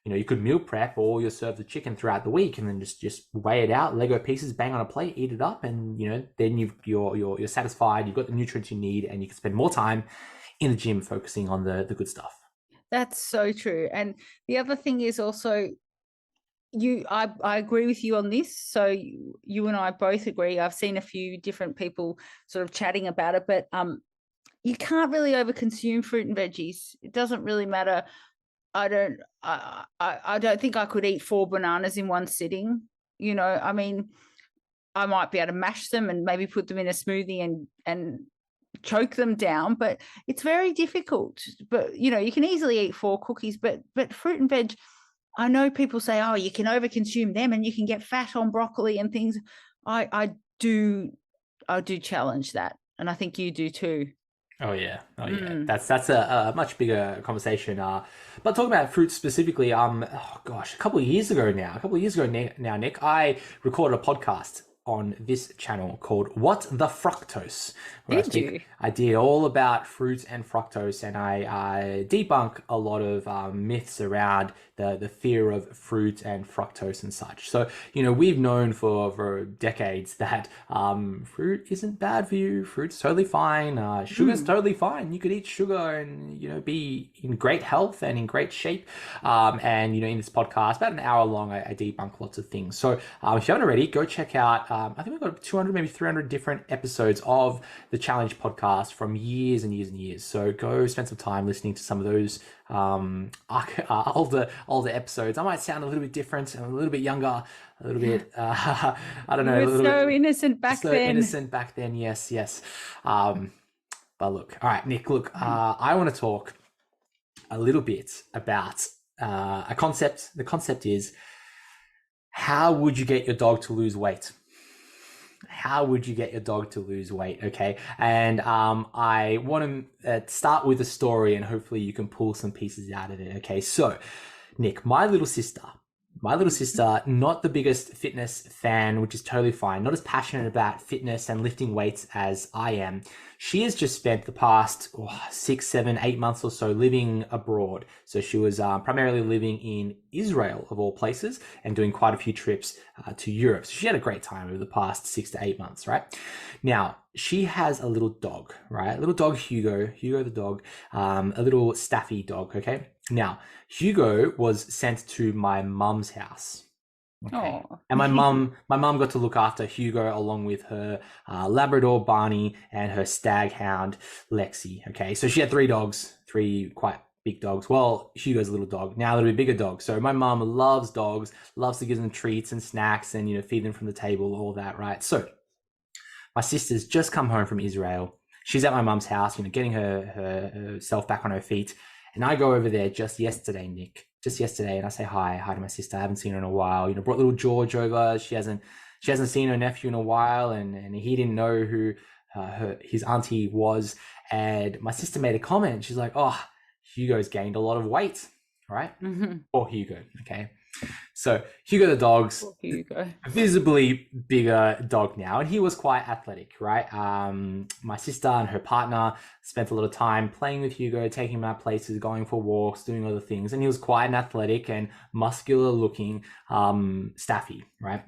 you could meal prep, or you'll serve the chicken throughout the week and then just weigh it out, Lego pieces, bang on a plate, eat it up, and then you're satisfied, you've got the nutrients you need, and you can spend more time in the gym focusing on the good stuff. That's so true. And the other thing is also, I agree with you on this. So you and I both agree. I've seen a few different people sort of chatting about it, but you can't really overconsume fruit and veggies. It doesn't really matter. I don't think I could eat 4 bananas in one sitting. I mean, I might be able to mash them and maybe put them in a smoothie and choke them down, but it's very difficult. But you can easily eat 4 cookies, but fruit and veg, I know people say, oh, you can overconsume them and you can get fat on broccoli and things. I do challenge that, and I think you do too. Oh yeah. That's a much bigger conversation. But talking about fruits specifically, a couple of years ago now, Nick, I recorded a podcast on this channel called What the Fructose. I did all about fruit and fructose, and I debunk a lot of myths around the fear of fruit and fructose and such. So, we've known for decades that fruit isn't bad for you. Fruit's totally fine. Sugar's totally fine. You could eat sugar and, be in great health and in great shape. And, in this podcast, about an hour long, I debunk lots of things. So if you haven't already, go check out, I think we've got 200, maybe 300 different episodes of the Challenge podcast from years and years and years. So go spend some time listening to some of those older episodes. I might sound a little bit different, and a little bit younger, a little bit I don't know. You were so innocent back then. Innocent back then, yes. But look, all right, Nick. Look, I want to talk a little bit about a concept. The concept is, how would you get your dog to lose weight? How would you get your dog to lose weight? Okay. And I want to start with a story, and hopefully you can pull some pieces out of it. Okay. So, Nick, my little sister, my little sister, not the biggest fitness fan, which is totally fine, not as passionate about fitness and lifting weights as I am. She has just spent the past 6, 7, 8 months or so living abroad. So she was primarily living in Israel, of all places, and doing quite a few trips to Europe. So she had a great time over the past 6 to 8 months, right? Now, she has a little dog, right? A little dog, Hugo the dog, a little staffy dog, okay? Now, Hugo was sent to my mum's house. Okay. Oh. And my mum got to look after Hugo along with her Labrador Barney and her stag hound Lexi. Okay. So she had three dogs, three quite big dogs. Well, Hugo's a little dog, now a little bit bigger dog. So my mum loves dogs, loves to give them treats and snacks and, feed them from the table, all that, right? So my sister's just come home from Israel. She's at my mum's house, getting herself back on her feet. And I go over there just yesterday, Nick, and I say hi to my sister. I haven't seen her in a while. Brought little George over. She hasn't seen her nephew in a while, and he didn't know who his auntie was. And my sister made a comment. She's like, "Oh, Hugo's gained a lot of weight, right?" Or Hugo, okay. So Hugo the dog's visibly bigger dog now, and he was quite athletic, right? My sister and her partner spent a lot of time playing with Hugo, taking him out places, going for walks, doing other things, and he was quite an athletic and muscular looking staffy, right?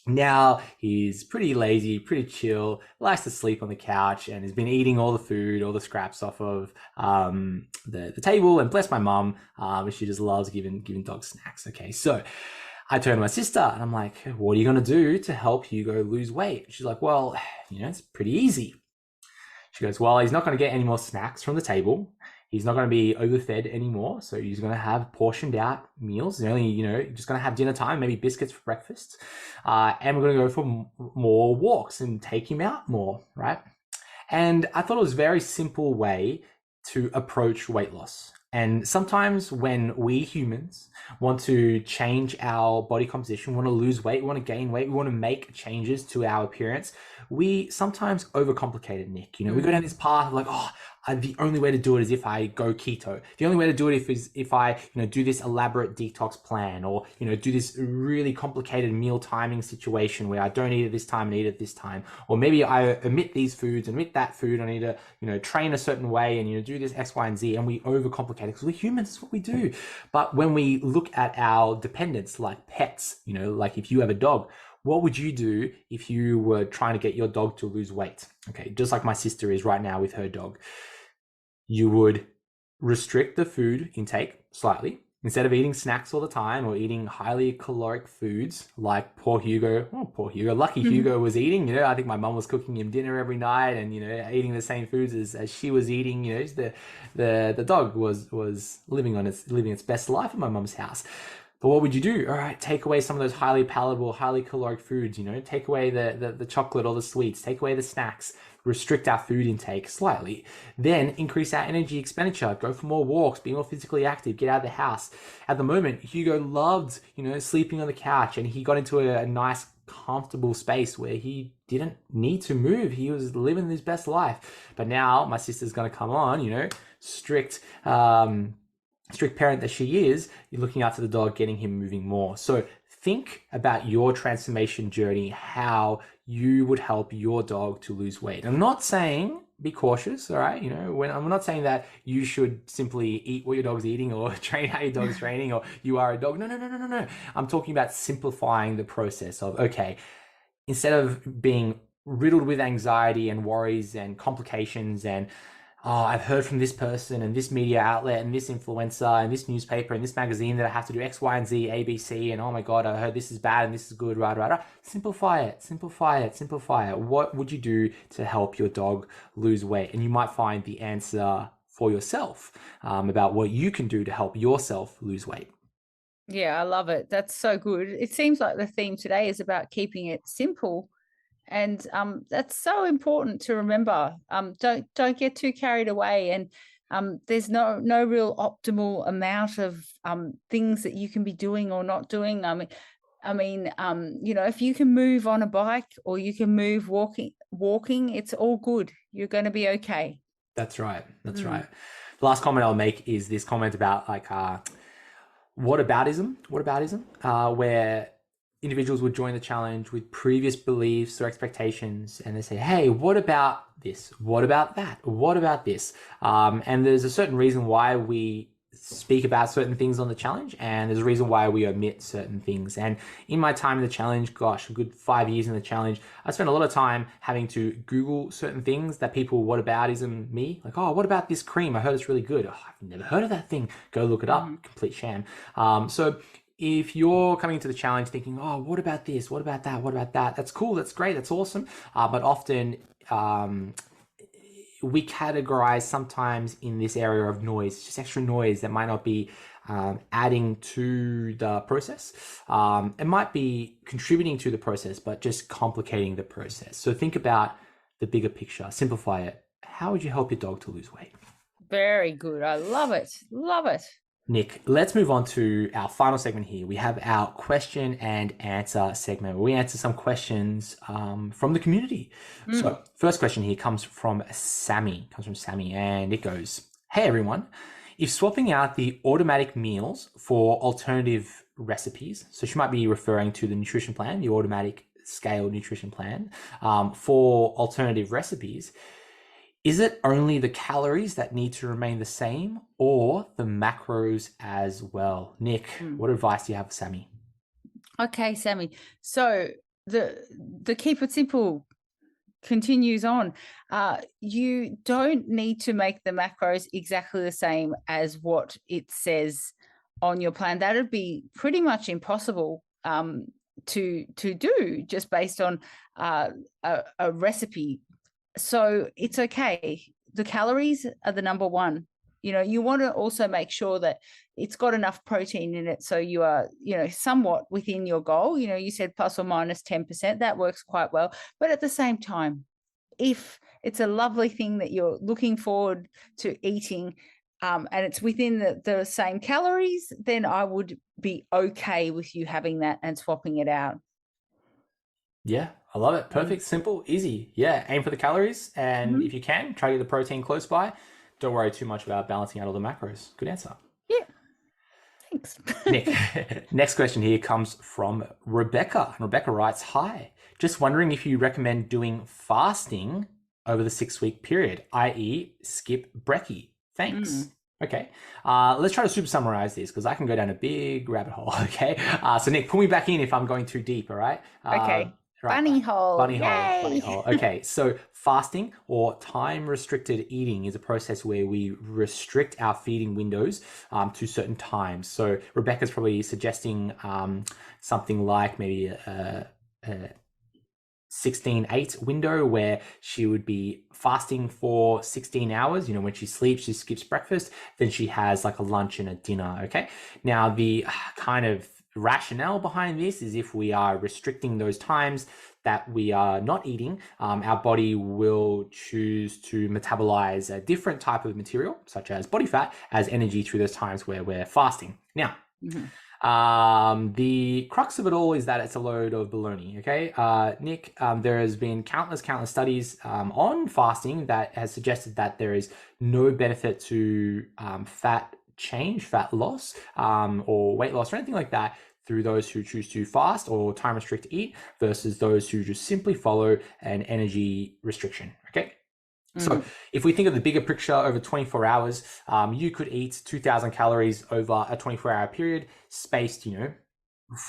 Now he's pretty lazy, pretty chill, likes to sleep on the couch, and has been eating all the food, all the scraps off of the table. And bless my mum, she just loves giving dogs snacks. Okay, so I turn to my sister and I'm like, "What are you gonna do to help Hugo lose weight?" She's like, "Well, it's pretty easy." She goes, "Well, he's not going to get any more snacks from the table. He's not going to be overfed anymore. So he's going to have portioned out meals. He's only, just going to have dinner time, maybe biscuits for breakfast. And we're going to go for more walks and take him out more, right?" And I thought it was a very simple way to approach weight loss. And sometimes when we humans want to change our body composition, we want to lose weight, we want to gain weight, we want to make changes to our appearance, we sometimes overcomplicate it, Nick. We go down this path of like, the only way to do it is if I go keto. The only way to do it is if I, do this elaborate detox plan, or, do this really complicated meal timing situation where I don't eat at this time and eat at this time. Or maybe I omit these foods, omit that food. I need to, train a certain way and, do this X, Y, and Z. And we overcomplicate it because we're humans. That's what we do. But when we look at our dependents like pets, like if you have a dog, what would you do if you were trying to get your dog to lose weight? Okay, just like my sister is right now with her dog. You would restrict the food intake slightly. Instead of eating snacks all the time or eating highly caloric foods like poor Hugo, lucky Hugo was eating, I think my mum was cooking him dinner every night and, eating the same foods as she was eating, the dog was living its best life at my mum's house. But what would you do? All right, take away some of those highly palatable, highly caloric foods, take away the chocolate or the sweets, take away the snacks, restrict our food intake slightly, then increase our energy expenditure, go for more walks, be more physically active, get out of the house. At the moment, Hugo loved, sleeping on the couch, and he got into a nice, comfortable space where he didn't need to move. He was living his best life. But now my sister's going to come on, strict parent that she is, you're looking after the dog, getting him moving more. So think about your transformation journey, how you would help your dog to lose weight. I'm not saying be cautious, all right? When I'm not saying that you should simply eat what your dog's eating or train how your dog's training or you are a dog. No. I'm talking about simplifying the process of, okay, instead of being riddled with anxiety and worries and complications and I've heard from this person and this media outlet and this influencer and this newspaper and this magazine that I have to do X, Y, and Z, A, B, C, and oh my God, I heard this is bad and this is good, right. Simplify it. What would you do to help your dog lose weight? And you might find the answer for yourself about what you can do to help yourself lose weight. Yeah, I love it. That's so good. It seems like the theme today is about keeping it simple. And that's so important to remember. Don't get too carried away. And there's no real optimal amount of things that you can be doing or not doing. I mean, if you can move on a bike or you can move walking, it's all good. You're going to be okay. That's right. The last comment I'll make is this comment about like Whataboutism, where individuals would join the challenge with previous beliefs or expectations, and they say, hey, what about this? What about that? What about this? And there's a certain reason why we speak about certain things on the challenge, and there's a reason why we omit certain things. And in my time in the challenge, gosh, a good 5 years in the challenge, I spent a lot of time having to Google certain things that people whataboutism me, like, oh, what about this cream? I heard it's really good. Oh, I've never heard of that thing. Go look it up. Complete sham. So if you're coming into the challenge thinking, oh, what about this? What about that? What about that? That's cool. That's great. That's awesome. But often we categorize sometimes in this area of noise, just extra noise that might not be adding to the process. It might be contributing to the process, but just complicating the process. So think about the bigger picture, simplify it. How would you help your dog to lose weight? Very good. I love it. Love it. Nick, let's move on to our final segment here. We have our question and answer segment where we answer some questions from the community. So first question here comes from Sammy, and it goes, hey everyone, if swapping out the automatic meals for alternative recipes, so she might be referring to the nutrition plan, the automatic scale nutrition plan, for alternative recipes, is it only the calories that need to remain the same or the macros as well? Nick, what advice do you have for Sammy? Okay, Sammy. So the keep it simple continues on. You don't need to make the macros exactly the same as what it says on your plan. That would be pretty much impossible to do just based on a recipe. So it's okay. The calories are the number one. You want to also make sure that it's got enough protein in it. So you are, somewhat within your goal. You said plus or minus 10%. That works quite well. But at the same time, if it's a lovely thing that you're looking forward to eating and it's within the same calories, then I would be okay with you having that and swapping it out. Yeah, I love it. Perfect, simple, easy. Yeah, aim for the calories. And if you can, try to get the protein close by. Don't worry too much about balancing out all the macros. Good answer. Yeah, thanks. Nick, next question here comes from Rebecca. And Rebecca writes, hi, just wondering if you recommend doing fasting over the 6-week period, i.e. skip breakie. Thanks. Okay, let's try to super summarize this because I can go down a big rabbit hole. Okay, so Nick, pull me back in if I'm going too deep. All right. Okay. Right. Bunny hole. Bunny hole. Okay, so fasting or time restricted eating is a process where we restrict our feeding windows to certain times. So Rebecca's probably suggesting something like maybe a 16-8 window where she would be fasting for 16 hours. When she sleeps, she skips breakfast, then she has like a lunch and a dinner. Okay. Now the kind of rationale behind this is if we are restricting those times that we are not eating, our body will choose to metabolize a different type of material, such as body fat, as energy through those times where we're fasting. Now, the crux of it all is that it's a load of baloney. Okay, Nick, there has been countless studies on fasting that has suggested that there is no benefit to fat loss, or weight loss or anything like that through those who choose to fast or time restrict eat versus those who just simply follow an energy restriction. Okay. So if we think of the bigger picture over 24 hours, you could eat 2,000 calories over a 24-hour period, spaced,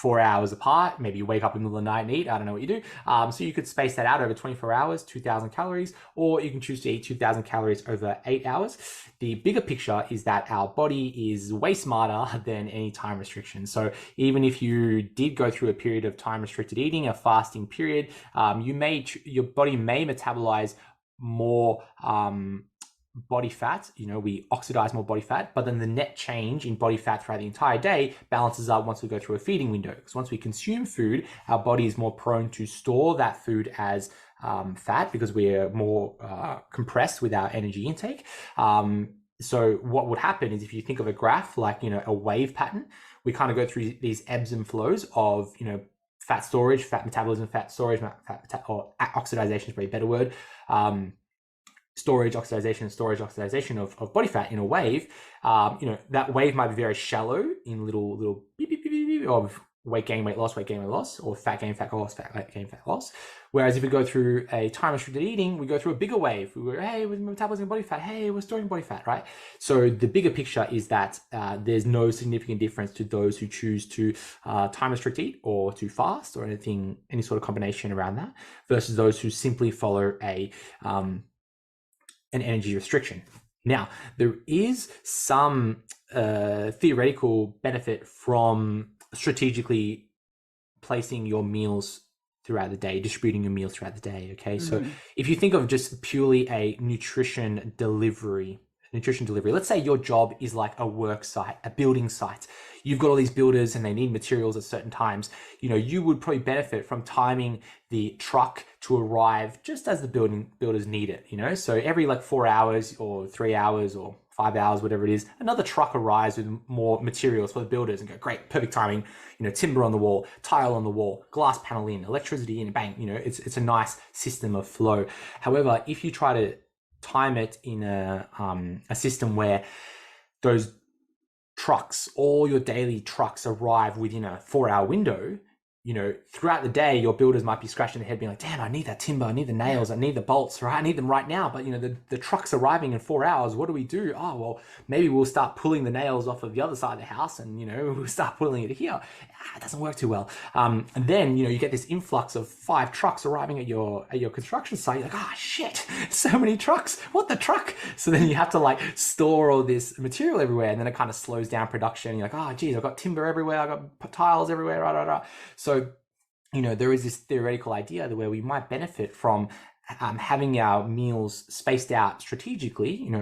4 hours apart. Maybe you wake up in the middle of the night and eat. I don't know what you do. So you could space that out over 24 hours, 2,000 calories, or you can choose to eat 2,000 calories over 8 hours. The bigger picture is that our body is way smarter than any time restriction. So even if you did go through a period of time restricted eating, a fasting period, your body may metabolize more body fat. We oxidize more body fat, but then the net change in body fat throughout the entire day balances out once we go through a feeding window. Because once we consume food, our body is more prone to store that food as fat because we're more compressed with our energy intake. So what would happen is if you think of a graph like, a wave pattern, we kind of go through these ebbs and flows of, fat storage, fat metabolism, fat storage, or oxidization is probably a better word. storage, oxidization of body fat in a wave, that wave might be very shallow in little beep, beep, beep, beep, beep of weight gain, weight loss, or fat gain, fat loss, fat gain, fat loss. Whereas if we go through a time restricted eating, we go through a bigger wave. We go, hey, we're metabolizing body fat. Hey, we're storing body fat, right? So the bigger picture is that there's no significant difference to those who choose to time restrict eat or to fast or any sort of combination around that versus those who simply follow an energy restriction. Now, there is some theoretical benefit from strategically placing your meals throughout the day, distributing your meals throughout the day. Okay. So if you think of just purely a nutrition delivery, let's say your job is like a work site, a building site. You've got all these builders and they need materials at certain times. You would probably benefit from timing the truck to arrive just as the builders need it, So every like 4 hours or 3 hours or 5 hours, whatever it is, another truck arrives with more materials for the builders and go, great, perfect timing, timber on the wall, tile on the wall, glass panel in, electricity in, bang, it's a nice system of flow. However, if you try to time it in a system where those trucks, all your daily trucks arrive within a 4-hour window, throughout the day, your builders might be scratching their head being like, damn, I need that timber, I need the nails, I need the bolts, right? I need them right now. But, the truck's arriving in 4 hours. What do we do? Oh, well, maybe we'll start pulling the nails off of the other side of the house and, we'll start pulling it here. It doesn't work too well. And then, you get this influx of 5 trucks arriving at your construction site. You're like, oh, shit, so many trucks. What the truck? So then you have to like store all this material everywhere. And then it kind of slows down production. You're like, oh, geez, I've got timber everywhere. I've got tiles everywhere. So, there is this theoretical idea where we might benefit from having our meals spaced out strategically,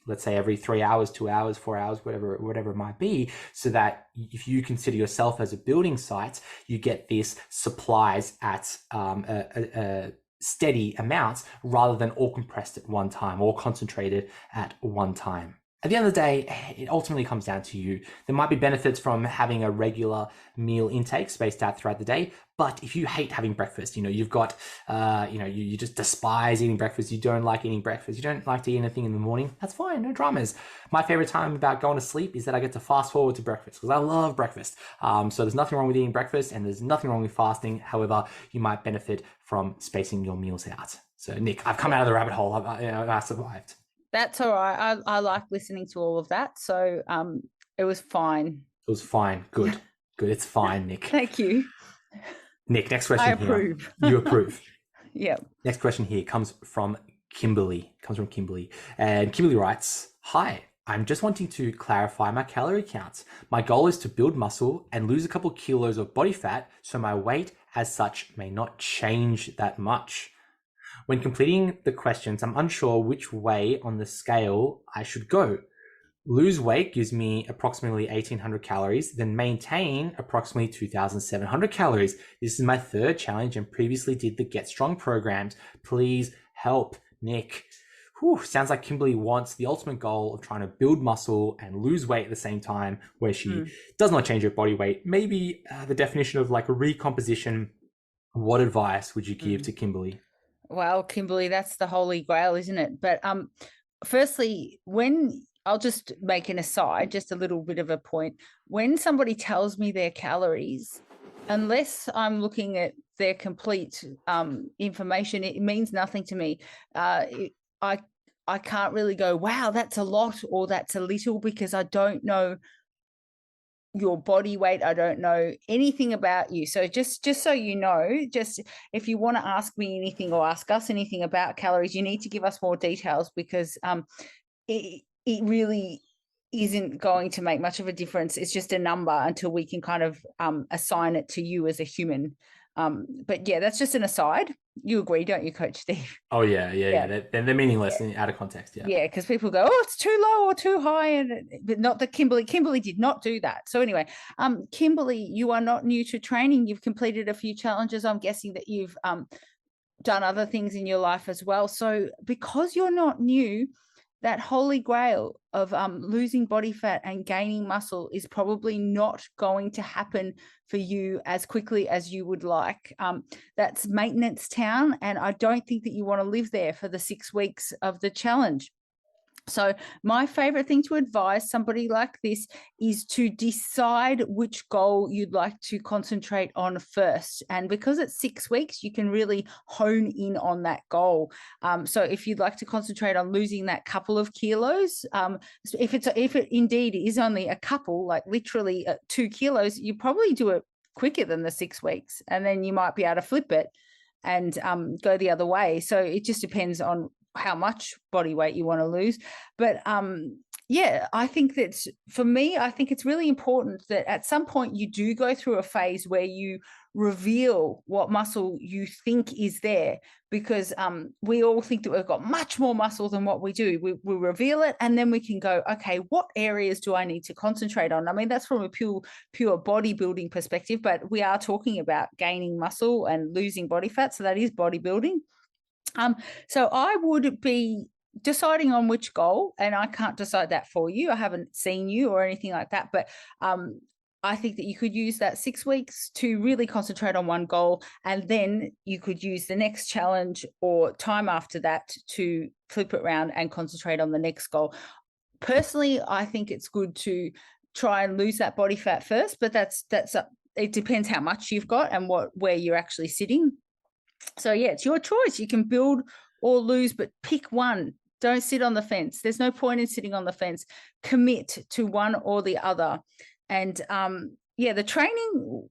let's say every 3 hours, 2 hours, 4 hours, whatever it might be, so that if you consider yourself as a building site, you get these supplies at a steady amounts rather than all compressed at one time or concentrated at one time. At the end of the day, it ultimately comes down to you. There might be benefits from having a regular meal intake spaced out throughout the day, but if you hate having breakfast, you've got, you just despise eating breakfast, you don't like eating breakfast, you don't like to eat anything in the morning, that's fine, no dramas. My favorite time about going to sleep is that I get to fast forward to breakfast because I love breakfast. So there's nothing wrong with eating breakfast and there's nothing wrong with fasting. However, you might benefit from spacing your meals out. So Nick, I've come out of the rabbit hole. I survived. That's all right. I like listening to all of that. So it was fine. It was fine. Good. Good. It's fine, Nick. Thank you. Nick, next question I approve. Here. You approve. Yeah. Next question here comes from Kimberly. And Kimberly writes, hi, I'm just wanting to clarify my calorie counts. My goal is to build muscle and lose a couple kilos of body fat, so my weight as such may not change that much. When completing the questions, I'm unsure which way on the scale I should go. Lose weight gives me approximately 1,800 calories, then maintain approximately 2,700 calories. This is my third challenge and previously did the Get Strong programs. Please help, Nick. Whew, sounds like Kimberly wants the ultimate goal of trying to build muscle and lose weight at the same time, where she does not change her body weight. Maybe the definition of like a recomposition. What advice would you give to Kimberly? Well, Kimberly, that's the holy grail, isn't it? But firstly, I'll just make an aside, just a little bit of a point. When somebody tells me their calories, unless I'm looking at their complete information, it means nothing to me. I can't really go, wow, that's a lot or that's a little, because I don't know your body weight. I don't know anything about you. So just so you know, just if you want to ask me anything or ask us anything about calories, you need to give us more details, because it really isn't going to make much of a difference. It's just a number until we can kind of assign it to you as a human. But yeah, that's just an aside. You agree, don't you, Coach Steve? Oh yeah. They're meaningless and out of context. Yeah, because people go, oh, it's too low or too high, but not that Kimberly did not do that. So anyway, Kimberly, you are not new to training. You've completed a few challenges. I'm guessing that you've done other things in your life as well. So because you're not new, that holy grail of losing body fat and gaining muscle is probably not going to happen for you as quickly as you would like. That's maintenance town, and I don't think that you want to live there for the 6 weeks of the challenge. So my favorite thing to advise somebody like this is to decide which goal you'd like to concentrate on first. And because it's 6 weeks, you can really hone in on that goal. So if you'd like to concentrate on losing that couple of kilos, if it indeed is only a couple, like literally 2 kilos, you probably do it quicker than the 6 weeks, and then you might be able to flip it and go the other way. So it just depends on how much body weight you want to lose. But yeah, I think that for me, I think it's really important that at some point you do go through a phase where you reveal what muscle you think is there, because we all think that we've got much more muscle than what we do. We reveal it, and then we can go, okay, what areas do I need to concentrate on? I mean, that's from a pure bodybuilding perspective, but we are talking about gaining muscle and losing body fat, so that is bodybuilding. So I would be deciding on which goal, and I can't decide that for you. I haven't seen you or anything like that, but I think that you could use that 6 weeks to really concentrate on one goal, and then you could use the next challenge or time after that to flip it around and concentrate on the next goal. Personally, I think it's good to try and lose that body fat first, but it depends how much you've got and where you're actually sitting. So yeah, it's your choice. You can build or lose, but pick one. Don't sit on the fence. There's no point in sitting on the fence. Commit to one or the other. And yeah, the training,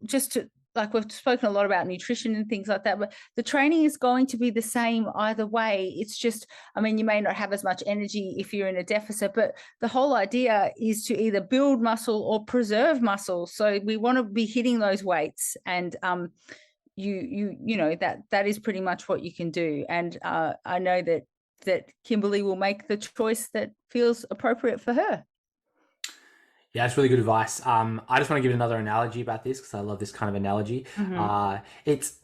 like we've spoken a lot about nutrition and things like that, but the training is going to be the same either way. It's just, I mean, you may not have as much energy if you're in a deficit, but the whole idea is to either build muscle or preserve muscle. So we want to be hitting those weights, and you know that is pretty much what you can do. And I know that Kimberly will make the choice that feels appropriate for her. Yeah, it's really good advice. I just want to give another analogy about this because I love this kind of analogy. It's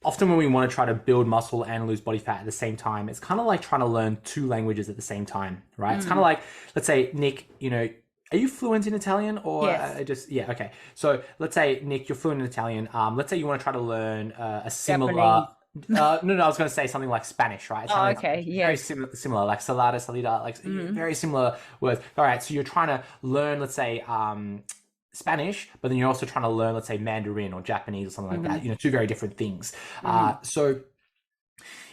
often when we want to try to build muscle and lose body fat at the same time, it's kind of like trying to learn 2 languages at the same time, right? It's kind of like, let's say, Nick, you know, are you fluent in Italian or Yes. yeah, okay. So let's say, Nick, you're fluent in Italian. Let's say you want to try to learn a similar... no, I was going to say something like Spanish, right? Oh, okay, Very yes. similar, like salada, salida, like very similar words. All right, so you're trying to learn, let's say, Spanish, but then you're also trying to learn, let's say, Mandarin or Japanese or something like that. You know, 2 very different things. So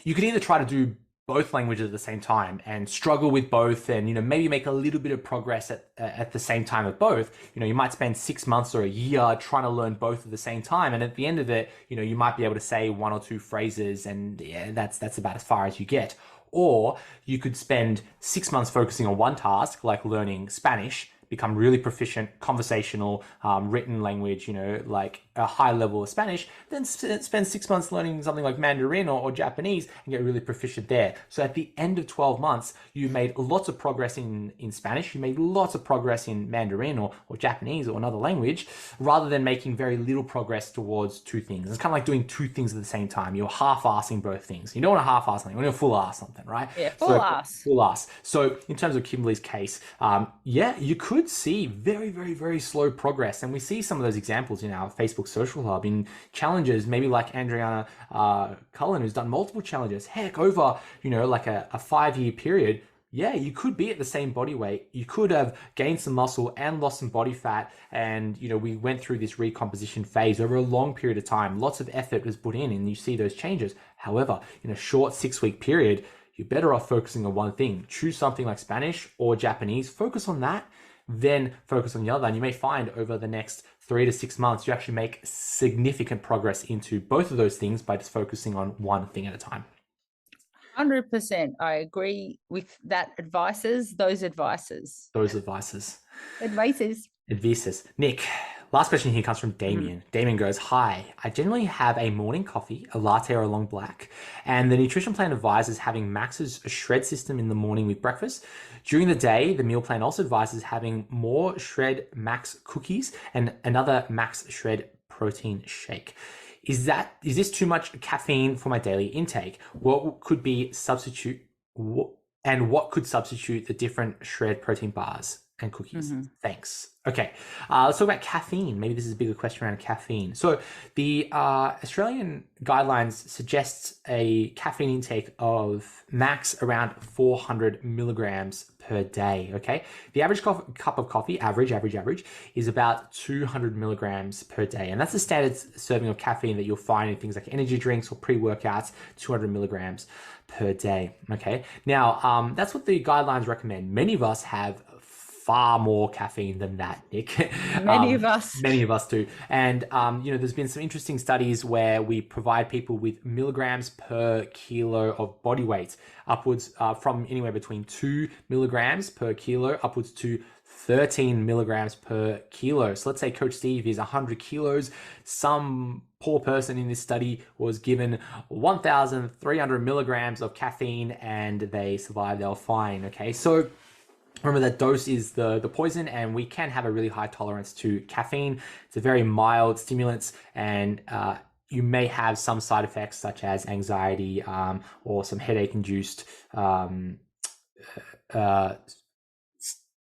you could either try to do both languages at the same time and struggle with both, and you know, maybe make a little bit of progress at the same time of both. You know, you might spend 6 months or a year trying to learn both at the same time, and at the end of it, you know, you might be able to say 1 or 2 phrases, and yeah, that's about as far as you get. Or you could spend 6 months focusing on one task, like learning Spanish, become really proficient, conversational, written language, you know, like a high level of Spanish, then spend 6 months learning something like Mandarin or Japanese and get really proficient there. So at the end of 12 months, you made lots of progress in Spanish, you made lots of progress in Mandarin or Japanese or another language, rather than making very little progress towards 2 things. It's kind of like doing 2 things at the same time. You're half-assing both things. You don't want to half-ass something, you want to full-ass something, right? Yeah, full-ass. Full-ass. So in terms of Kimberly's case, yeah, you could see very, very, very slow progress. And we see some of those examples in our Facebook Social Hub in challenges, maybe like Adriana Cullen, who's done multiple challenges, heck, over, you know, like a 5-year period. Yeah, you could be at the same body weight. You could have gained some muscle and lost some body fat. And, you know, we went through this recomposition phase over a long period of time. Lots of effort was put in and you see those changes. However, in a short 6-week period, you're better off focusing on one thing. Choose something like Spanish or Japanese, focus on that, then focus on the other. And you may find over the next 3 to 6 months, you actually make significant progress into both of those things by just focusing on one thing at a time. 100%. I agree with that those advices. Nick, last question here comes from Damien. Damien goes, hi, I generally have a morning coffee, a latte or a long black, and the nutrition plan advises having Max's shred system in the morning with breakfast. During the day, the meal plan also advises having more shred Max cookies and another Max shred protein shake. Is this too much caffeine for my daily intake? What could be substitute? And what could substitute the different shred protein bars and cookies? Thanks. Okay, let's talk about caffeine. Maybe this is a bigger question around caffeine. So the Australian guidelines suggests a caffeine intake of max around 400 milligrams per day. Okay, the average cup of coffee, average, is about 200 milligrams per day, and that's the standard serving of caffeine that you'll find in things like energy drinks or pre-workouts. 200 milligrams per day. Okay, now that's what the guidelines recommend. Many of us have far more caffeine than that, Nick. Many of us do. And there's been some interesting studies where we provide people with milligrams per kilo of body weight, upwards from anywhere between 2 milligrams per kilo upwards to 13 milligrams per kilo. So let's say Coach Steve is 100 kilos. Some poor person in this study was given 1,300 milligrams of caffeine and they survived. They were fine. Okay, so remember that dose is the poison, and we can have a really high tolerance to caffeine. It's a very mild stimulant, and you may have some side effects such as anxiety or some headache-induced,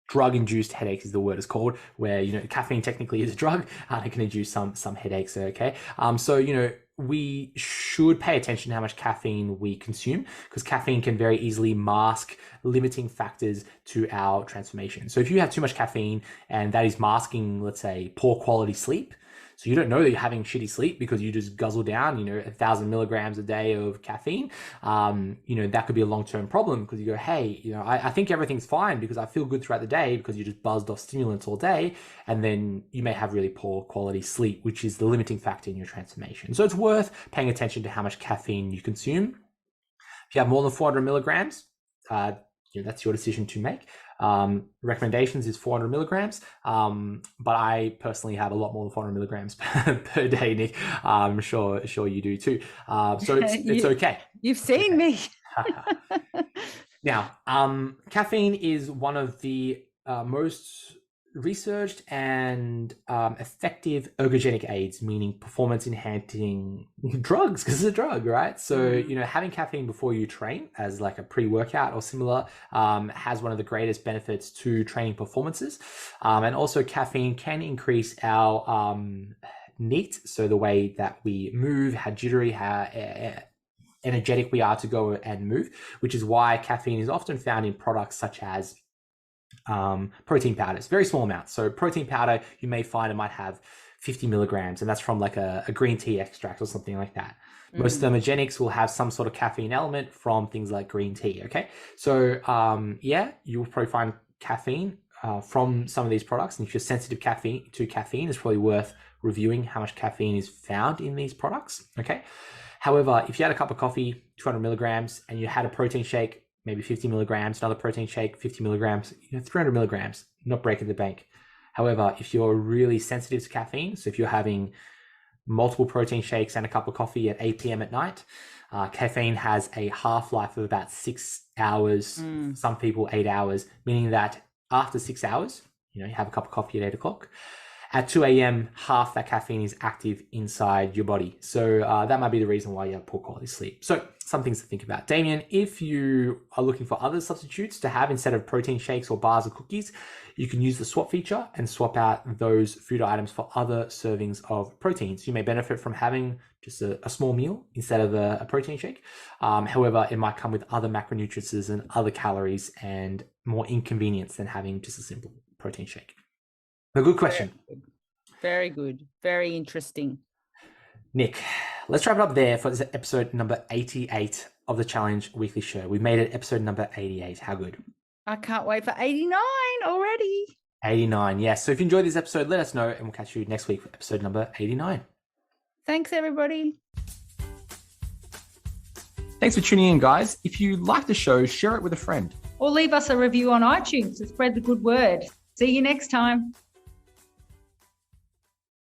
drug-induced headaches is the word it's called, where caffeine technically is a drug and it can induce some headaches. Okay, so we should pay attention to how much caffeine we consume, because caffeine can very easily mask limiting factors to our transformation. So if you have too much caffeine and that is masking, let's say, poor quality sleep, so you don't know that you're having shitty sleep because you just guzzle down 1,000 milligrams a day of caffeine, that could be a long-term problem, because you go, hey, I think everything's fine because I feel good throughout the day, because you just buzzed off stimulants all day, and then you may have really poor quality sleep, which is the limiting factor in your transformation. So it's worth paying attention to how much caffeine you consume. If you have more than 400 milligrams, that's your decision to make. Recommendations is 400 milligrams, but I personally have a lot more than 400 milligrams per day, Nick. I'm sure you do too. So it's okay. You've seen me. Now, caffeine is one of the most researched and effective ergogenic aids, meaning performance enhancing drugs, because it's a drug, right? So having caffeine before you train as like a pre-workout or similar has one of the greatest benefits to training performances, and also caffeine can increase our NEAT, so the way that we move, how jittery, how energetic we are to go and move, which is why caffeine is often found in products such as protein powders, very small amounts. So protein powder, you may find it might have 50 milligrams, and that's from like a green tea extract or something like that. Most thermogenics will have some sort of caffeine element from things like green tea. Okay, so you'll probably find caffeine from some of these products, and if you're sensitive to caffeine, it's probably worth reviewing how much caffeine is found in these products. Okay, however, if you had a cup of coffee, 200 milligrams, and you had a protein shake, maybe 50 milligrams, another protein shake, 50 milligrams, 300 milligrams, not breaking the bank. However, if you're really sensitive to caffeine, so if you're having multiple protein shakes and a cup of coffee at 8 p.m. at night, caffeine has a half-life of about 6 hours, some people 8 hours, meaning that after 6 hours, you have a cup of coffee at 8 o'clock. At 2 a.m., half that caffeine is active inside your body. So that might be the reason why you have poor quality sleep. So some things to think about. Damien, if you are looking for other substitutes to have instead of protein shakes or bars or cookies, you can use the swap feature and swap out those food items for other servings of proteins. You may benefit from having just a small meal instead of a protein shake. However, it might come with other macronutrients and other calories and more inconvenience than having just a simple protein shake. A good question. Very good. Very interesting. Nick, let's wrap it up there for this episode number 88 of the Challenge Weekly Show. We made it episode number 88. How good? I can't wait for 89 already. 89, yes. So if you enjoyed this episode, let us know, and we'll catch you next week for episode number 89. Thanks, everybody. Thanks for tuning in, guys. If you like the show, share it with a friend. Or leave us a review on iTunes to spread the good word. See you next time.